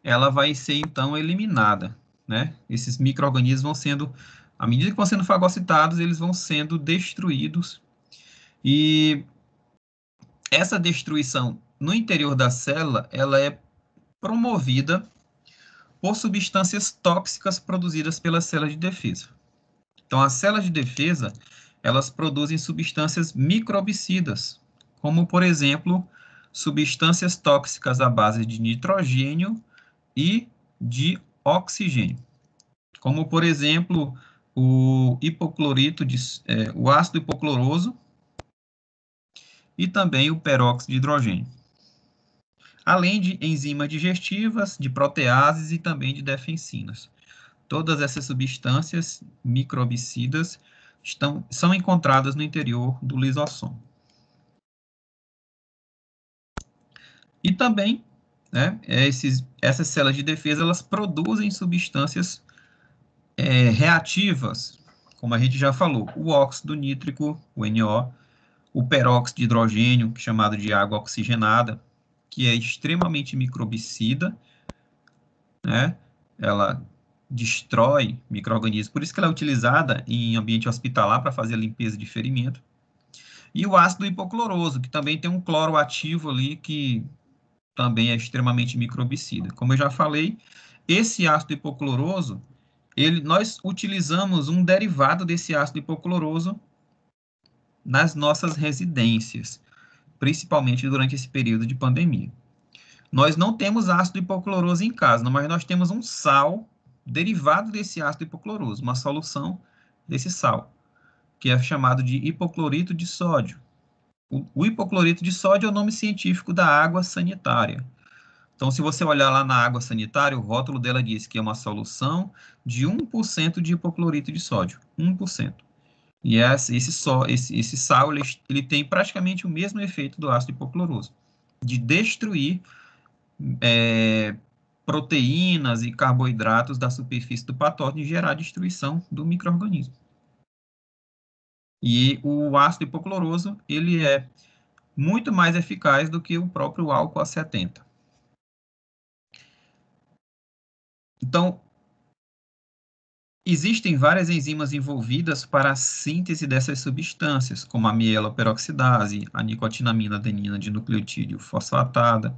[SPEAKER 1] ela vai ser, então, eliminada, né? Esses micro-organismos vão sendo, à medida que vão sendo fagocitados, eles vão sendo destruídos. E essa destruição no interior da célula, ela é promovida por substâncias tóxicas produzidas pelas células de defesa. Então, as células de defesa, elas produzem substâncias microbicidas, como, por exemplo, substâncias tóxicas à base de nitrogênio e de oxigênio, como, por exemplo, o ácido hipocloroso e também o peróxido de hidrogênio, além de enzimas digestivas, de proteases e também de defensinas. Todas essas substâncias microbicidas são encontradas no interior do lisossomo. E também, né, essas células de defesa, elas produzem substâncias reativas, como a gente já falou, o óxido nítrico, o NO, o peróxido de hidrogênio, chamado de água oxigenada, que é extremamente microbicida, né? Ela destrói micro-organismos, por isso que ela é utilizada em ambiente hospitalar para fazer a limpeza de ferimento. E o ácido hipocloroso, que também tem um cloro ativo ali, que também é extremamente microbicida. Como eu já falei, esse ácido hipocloroso, nós utilizamos um derivado desse ácido hipocloroso nas nossas residências, principalmente durante esse período de pandemia. Nós não temos ácido hipocloroso em casa, mas nós temos um sal derivado desse ácido hipocloroso, uma solução desse sal, que é chamado de hipoclorito de sódio. O hipoclorito de sódio é o nome científico da água sanitária. Então, se você olhar lá na água sanitária, o rótulo dela diz que é uma solução de 1% de hipoclorito de sódio, 1%. E esse sal, ele tem praticamente o mesmo efeito do ácido hipocloroso, de destruir proteínas e carboidratos da superfície do patógeno e gerar destruição do micro-organismo. E o ácido hipocloroso, ele é muito mais eficaz do que o próprio álcool A70. Então, existem várias enzimas envolvidas para a síntese dessas substâncias, como a mieloperoxidase, a nicotinamina adenina de nucleotídeo fosfatada,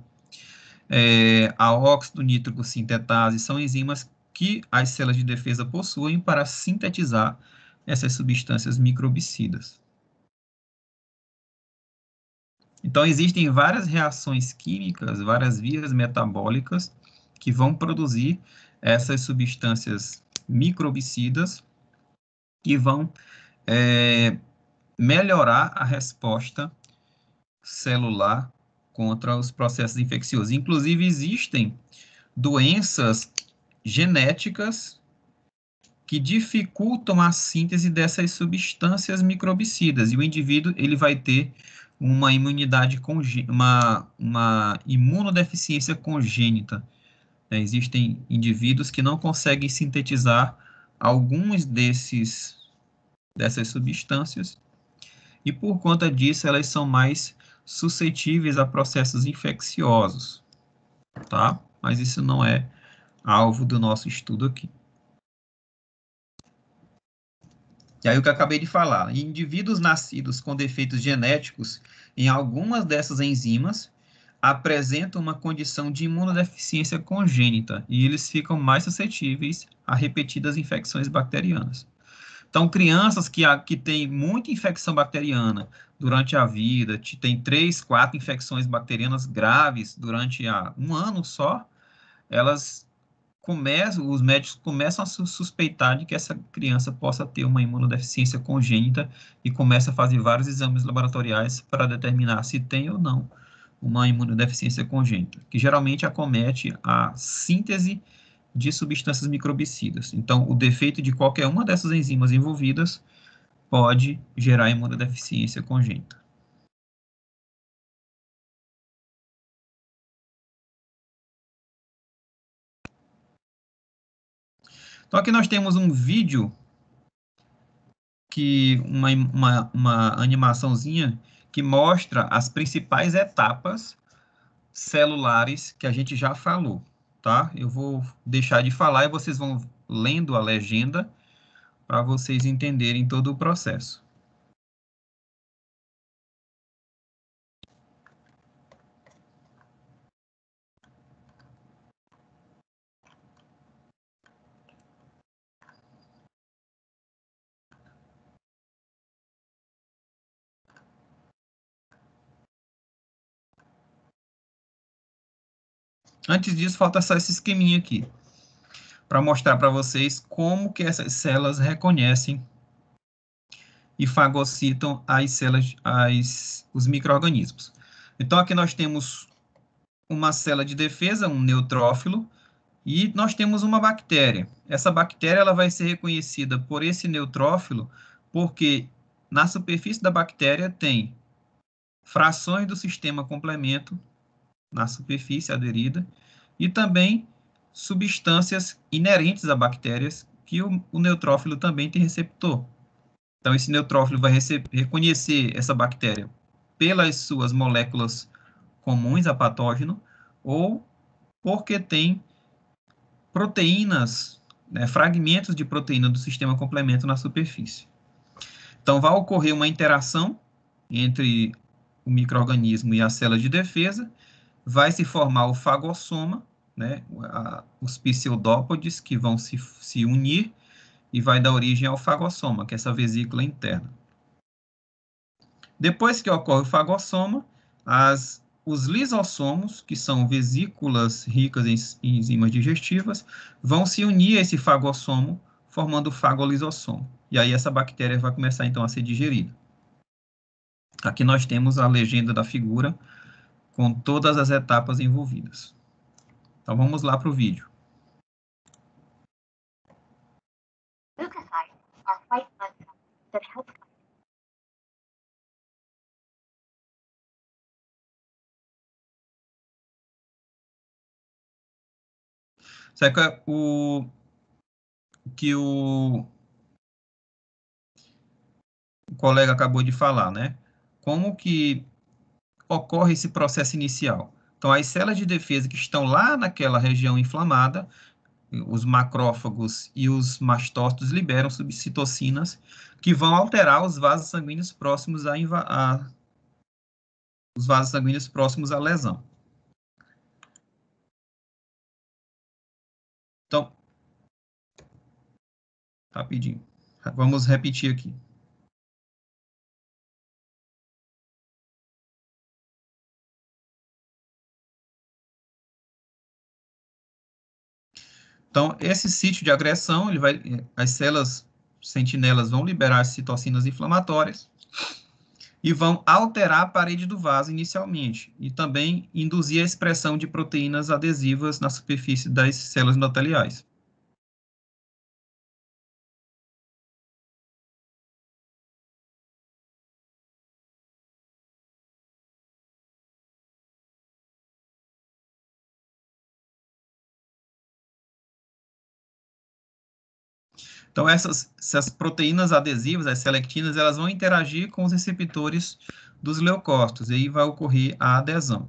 [SPEAKER 1] a óxido nítrico sintetase, são enzimas que as células de defesa possuem para sintetizar essas substâncias microbicidas. Então, existem várias reações químicas, várias vias metabólicas que vão produzir essas substâncias microbicidas que vão melhorar a resposta celular contra os processos infecciosos. Inclusive, existem doenças genéticas que dificultam a síntese dessas substâncias microbicidas, e o indivíduo ele vai ter uma uma imunodeficiência congênita. Existem indivíduos que não conseguem sintetizar alguns dessas substâncias, e por conta disso elas são mais suscetíveis a processos infecciosos, tá? Mas isso não é alvo do nosso estudo aqui. E aí o que eu acabei de falar, indivíduos nascidos com defeitos genéticos em algumas dessas enzimas apresentam uma condição de imunodeficiência congênita e eles ficam mais suscetíveis a repetidas infecções bacterianas. Então, crianças que têm muita infecção bacteriana durante a vida, tem 3, 4 infecções bacterianas graves durante um ano só, elas os médicos começam a suspeitar de que essa criança possa ter uma imunodeficiência congênita e começa a fazer vários exames laboratoriais para determinar se tem ou não uma imunodeficiência congênita, que geralmente acomete a síntese de substâncias microbicidas. Então, o defeito de qualquer uma dessas enzimas envolvidas pode gerar imunodeficiência congênita. Então, aqui nós temos um vídeo, uma animaçãozinha que mostra as principais etapas celulares que a gente já falou, tá? Eu vou deixar de falar e vocês vão lendo a legenda para vocês entenderem todo o processo. Antes disso, falta só esse esqueminha aqui, para mostrar para vocês como que essas células reconhecem e fagocitam as células, os micro-organismos. Então, aqui nós temos uma célula de defesa, um neutrófilo, e nós temos uma bactéria. Essa bactéria ela vai ser reconhecida por esse neutrófilo, porque na superfície da bactéria tem frações do sistema complemento na superfície aderida, e também substâncias inerentes a bactérias que o neutrófilo também tem receptor. Então, esse neutrófilo vai reconhecer essa bactéria pelas suas moléculas comuns a patógeno ou porque tem proteínas, né, fragmentos de proteína do sistema complemento na superfície. Então, vai ocorrer uma interação entre o micro-organismo e a célula de defesa, vai se formar o fagossoma, né, os pseudópodes que vão se unir e vai dar origem ao fagossoma, que é essa vesícula interna. Depois que ocorre o fagossoma, os lisossomos, que são vesículas ricas em enzimas digestivas, vão se unir a esse fagossomo, formando o fagolisossomo. E aí essa bactéria vai começar, então, a ser digerida. Aqui nós temos a legenda da figura, com todas as etapas envolvidas. Então, vamos lá para o vídeo.
[SPEAKER 5] Leukocytes are white blood cells that help.
[SPEAKER 1] Isso é que o colega acabou de falar, né? Como que ocorre esse processo inicial? Então, as células de defesa que estão lá naquela região inflamada, os macrófagos e os mastócitos liberam subcitocinas que vão alterar os vasos sanguíneos próximos os vasos sanguíneos próximos à lesão. Então, rapidinho, vamos repetir aqui. Então, esse sítio de agressão, as células sentinelas vão liberar as citocinas inflamatórias e vão alterar a parede do vaso inicialmente, e também induzir a expressão de proteínas adesivas na superfície das células endoteliais. Então, essas proteínas adesivas, as selectinas, elas vão interagir com os receptores dos leucócitos, e aí vai ocorrer a adesão.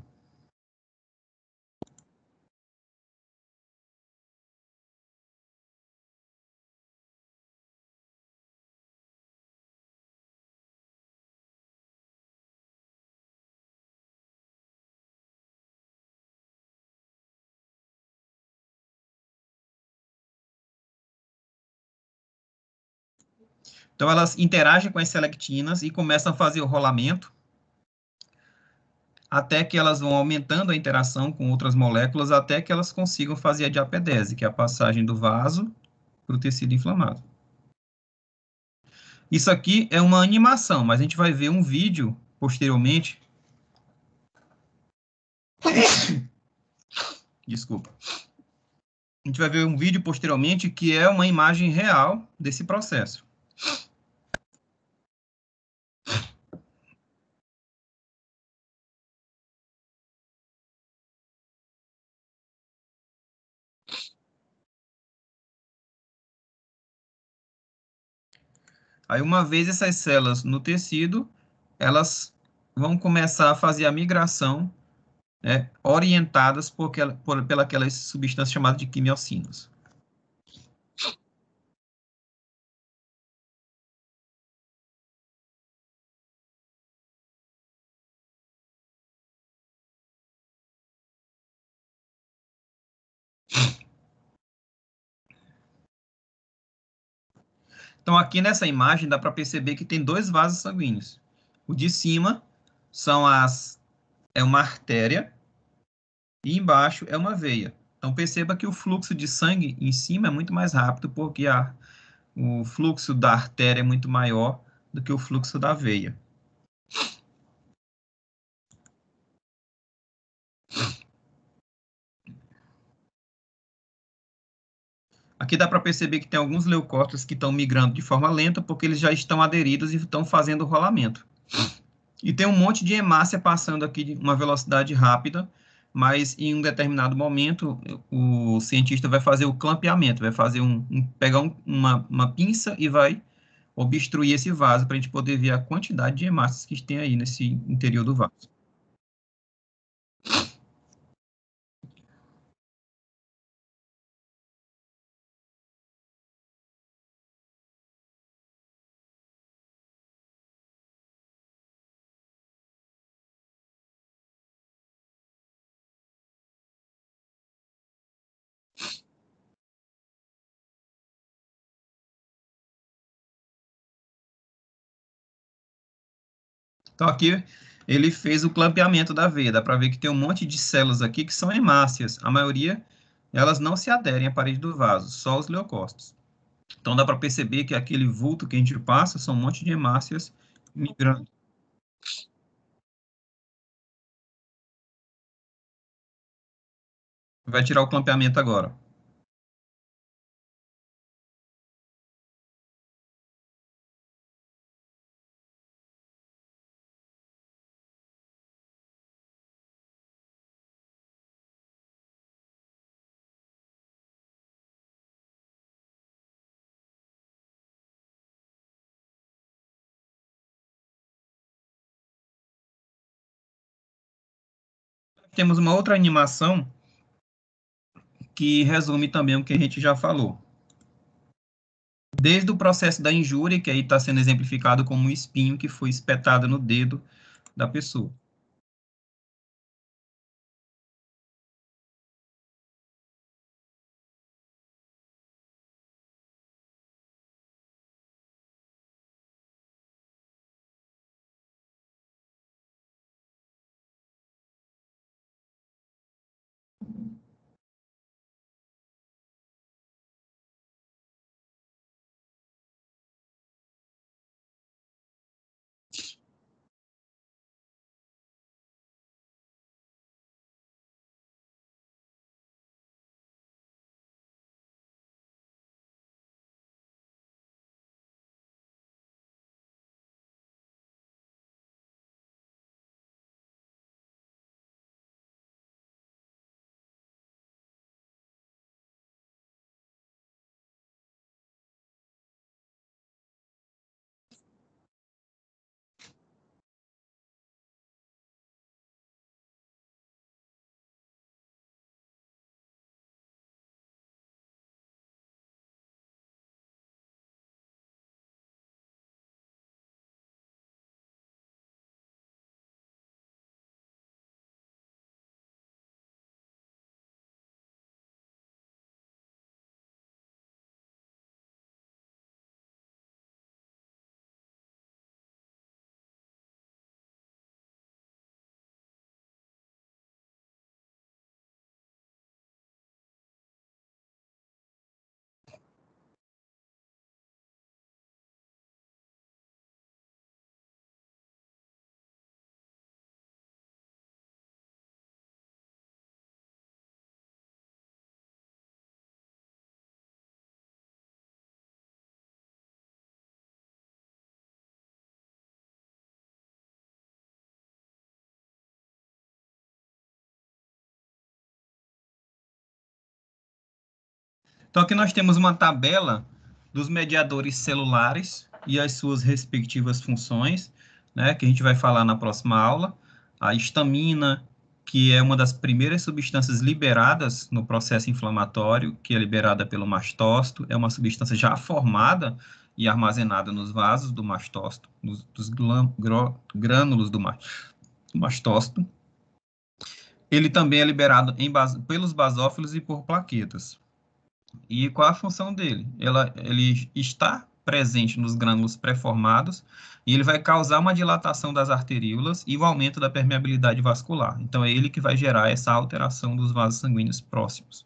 [SPEAKER 1] Então, elas interagem com as selectinas e começam a fazer o rolamento. até que elas vão aumentando a interação com outras moléculas, até que elas consigam fazer a diapedese, que é a passagem do vaso para o tecido inflamado. Isso aqui é uma animação, mas a gente vai ver um vídeo posteriormente. Desculpa. A gente vai ver um vídeo posteriormente que é uma imagem real desse processo. Aí, uma vez essas células no tecido, elas vão começar a fazer a migração, né, orientadas pelas substâncias chamadas de quimiocinas. Então, aqui nessa imagem, dá para perceber que tem dois vasos sanguíneos. O de cima é uma artéria e embaixo é uma veia. Então, perceba que o fluxo de sangue em cima é muito mais rápido, porque o fluxo da artéria é muito maior do que o fluxo da veia. Aqui dá para perceber que tem alguns leucócitos que estão migrando de forma lenta, porque eles já estão aderidos e estão fazendo o rolamento. E tem um monte de hemácia passando aqui de uma velocidade rápida, mas em um determinado momento o cientista vai fazer o clampeamento, vai fazer pegar uma pinça e vai obstruir esse vaso para a gente poder ver a quantidade de hemácias que tem aí nesse interior do vaso. Então, aqui ele fez o clampeamento da veia. Dá para ver que tem um monte de células aqui que são hemácias. A maioria, elas não se aderem à parede do vaso, só os leucócitos. Então, dá para perceber que aquele vulto que a gente passa são um monte de hemácias migrando. Vai tirar o clampeamento agora. Temos uma outra animação que resume também o que a gente já falou. Desde o processo da injúria, que aí está sendo exemplificado como um espinho que foi espetado no dedo da pessoa. Então, aqui nós temos uma tabela dos mediadores celulares e as suas respectivas funções, né, que a gente vai falar na próxima aula. A histamina, que é uma das primeiras substâncias liberadas no processo inflamatório, que é liberada pelo mastócito, é uma substância já formada e armazenada nos vasos do mastócito, dos grânulos do mastócito. Ele também é liberado pelos basófilos e por plaquetas. E qual a função dele? Ele está presente nos grânulos pré-formados e ele vai causar uma dilatação das arteríolas e o aumento da permeabilidade vascular. Então, é ele que vai gerar essa alteração dos vasos sanguíneos próximos.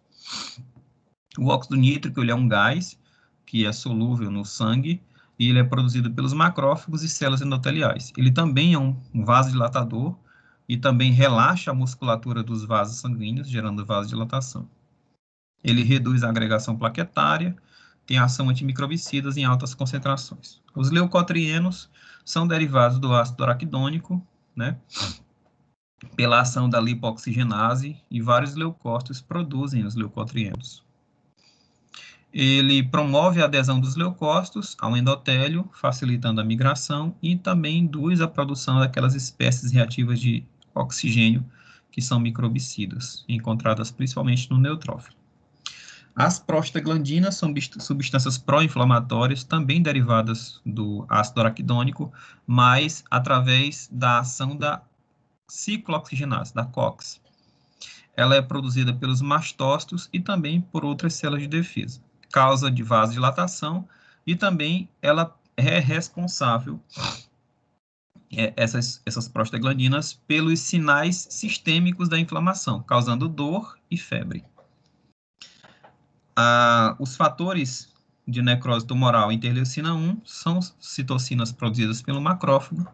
[SPEAKER 1] O óxido nítrico, ele é um gás que é solúvel no sangue e ele é produzido pelos macrófagos e células endoteliais. Ele também é um vasodilatador e também relaxa a musculatura dos vasos sanguíneos, gerando vasodilatação. Ele reduz a agregação plaquetária, tem ação antimicrobicidas em altas concentrações. Os leucotrienos são derivados do ácido araquidônico, né, pela ação da lipoxigenase, e vários leucócitos produzem os leucotrienos. Ele promove a adesão dos leucócitos ao endotélio, facilitando a migração, e também induz a produção daquelas espécies reativas de oxigênio, que são microbicidas, encontradas principalmente no neutrófilo. As prostaglandinas são substâncias pró-inflamatórias, também derivadas do ácido araquidônico, mas através da ação da ciclooxigenase, da COX. Ela é produzida pelos mastócitos e também por outras células de defesa. Causa de vasodilatação e também ela é responsável, essas prostaglandinas, pelos sinais sistêmicos da inflamação, causando dor e febre. Os fatores de necrose tumoral interleucina 1 são citocinas produzidas pelo macrófago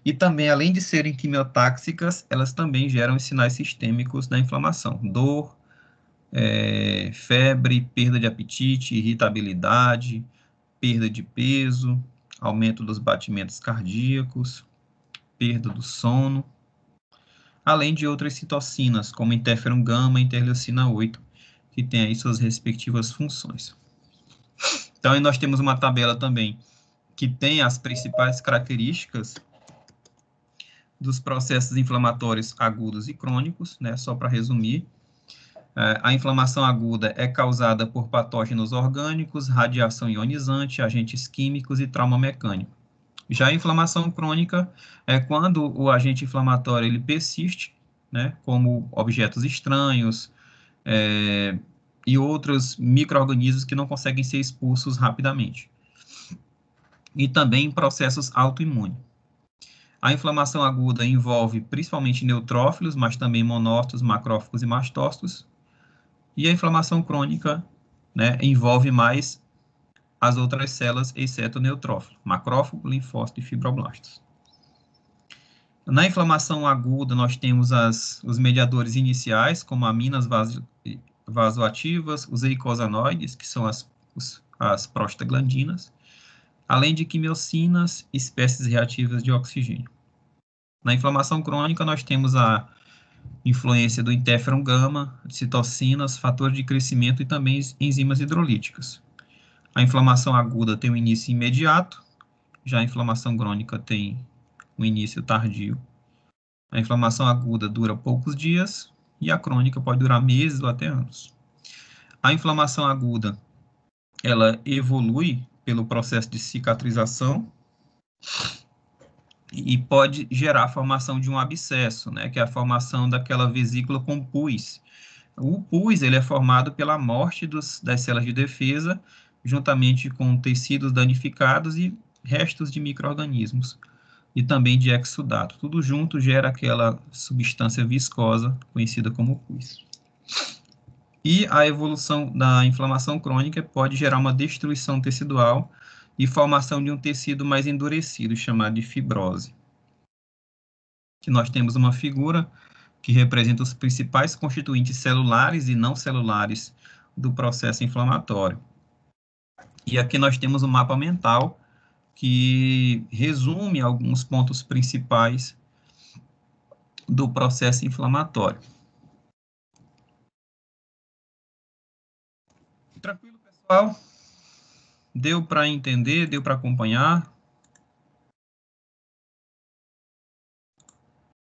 [SPEAKER 1] e também, além de serem quimiotáxicas, elas também geram os sinais sistêmicos da inflamação, dor, febre, perda de apetite, irritabilidade, perda de peso, aumento dos batimentos cardíacos, perda do sono, além de outras citocinas, como interferon gama e interleucina 8, que tem aí suas respectivas funções. Então, aí nós temos uma tabela também que tem as principais características dos processos inflamatórios agudos e crônicos, né, só para resumir. A inflamação aguda é causada por patógenos orgânicos, radiação ionizante, agentes químicos e trauma mecânico. Já a inflamação crônica é quando o agente inflamatório ele persiste, né, como objetos estranhos, e outros micro-organismos que não conseguem ser expulsos rapidamente. E também processos autoimunes. A inflamação aguda envolve principalmente neutrófilos, mas também monócitos, macrófagos e mastócitos. E a inflamação crônica, né, envolve mais as outras células, exceto o neutrófilo, macrófago, linfócito e fibroblastos. Na inflamação aguda, nós temos os mediadores iniciais, como aminas vasoativas, os eicosanoides, que são as prostaglandinas, além de quimiocinas, espécies reativas de oxigênio. Na inflamação crônica, nós temos a influência do interferon gama, citocinas, fatores de crescimento e também enzimas hidrolíticas. A inflamação aguda tem um início imediato, já a inflamação crônica tem um início tardio. A inflamação aguda dura poucos dias e a crônica pode durar meses ou até anos. A inflamação aguda, ela evolui pelo processo de cicatrização e pode gerar a formação de um abscesso, né, que é a formação daquela vesícula com pus. O pus ele é formado pela morte das células de defesa, juntamente com tecidos danificados e restos de micro-organismos, e também de exudato. Tudo junto gera aquela substância viscosa, conhecida como pus. E a evolução da inflamação crônica pode gerar uma destruição tecidual e formação de um tecido mais endurecido, chamado de fibrose. Aqui nós temos uma figura que representa os principais constituintes celulares e não celulares do processo inflamatório. E aqui nós temos um mapa mental que resume alguns pontos principais do processo inflamatório. Tranquilo, pessoal? Deu para entender? Deu para acompanhar?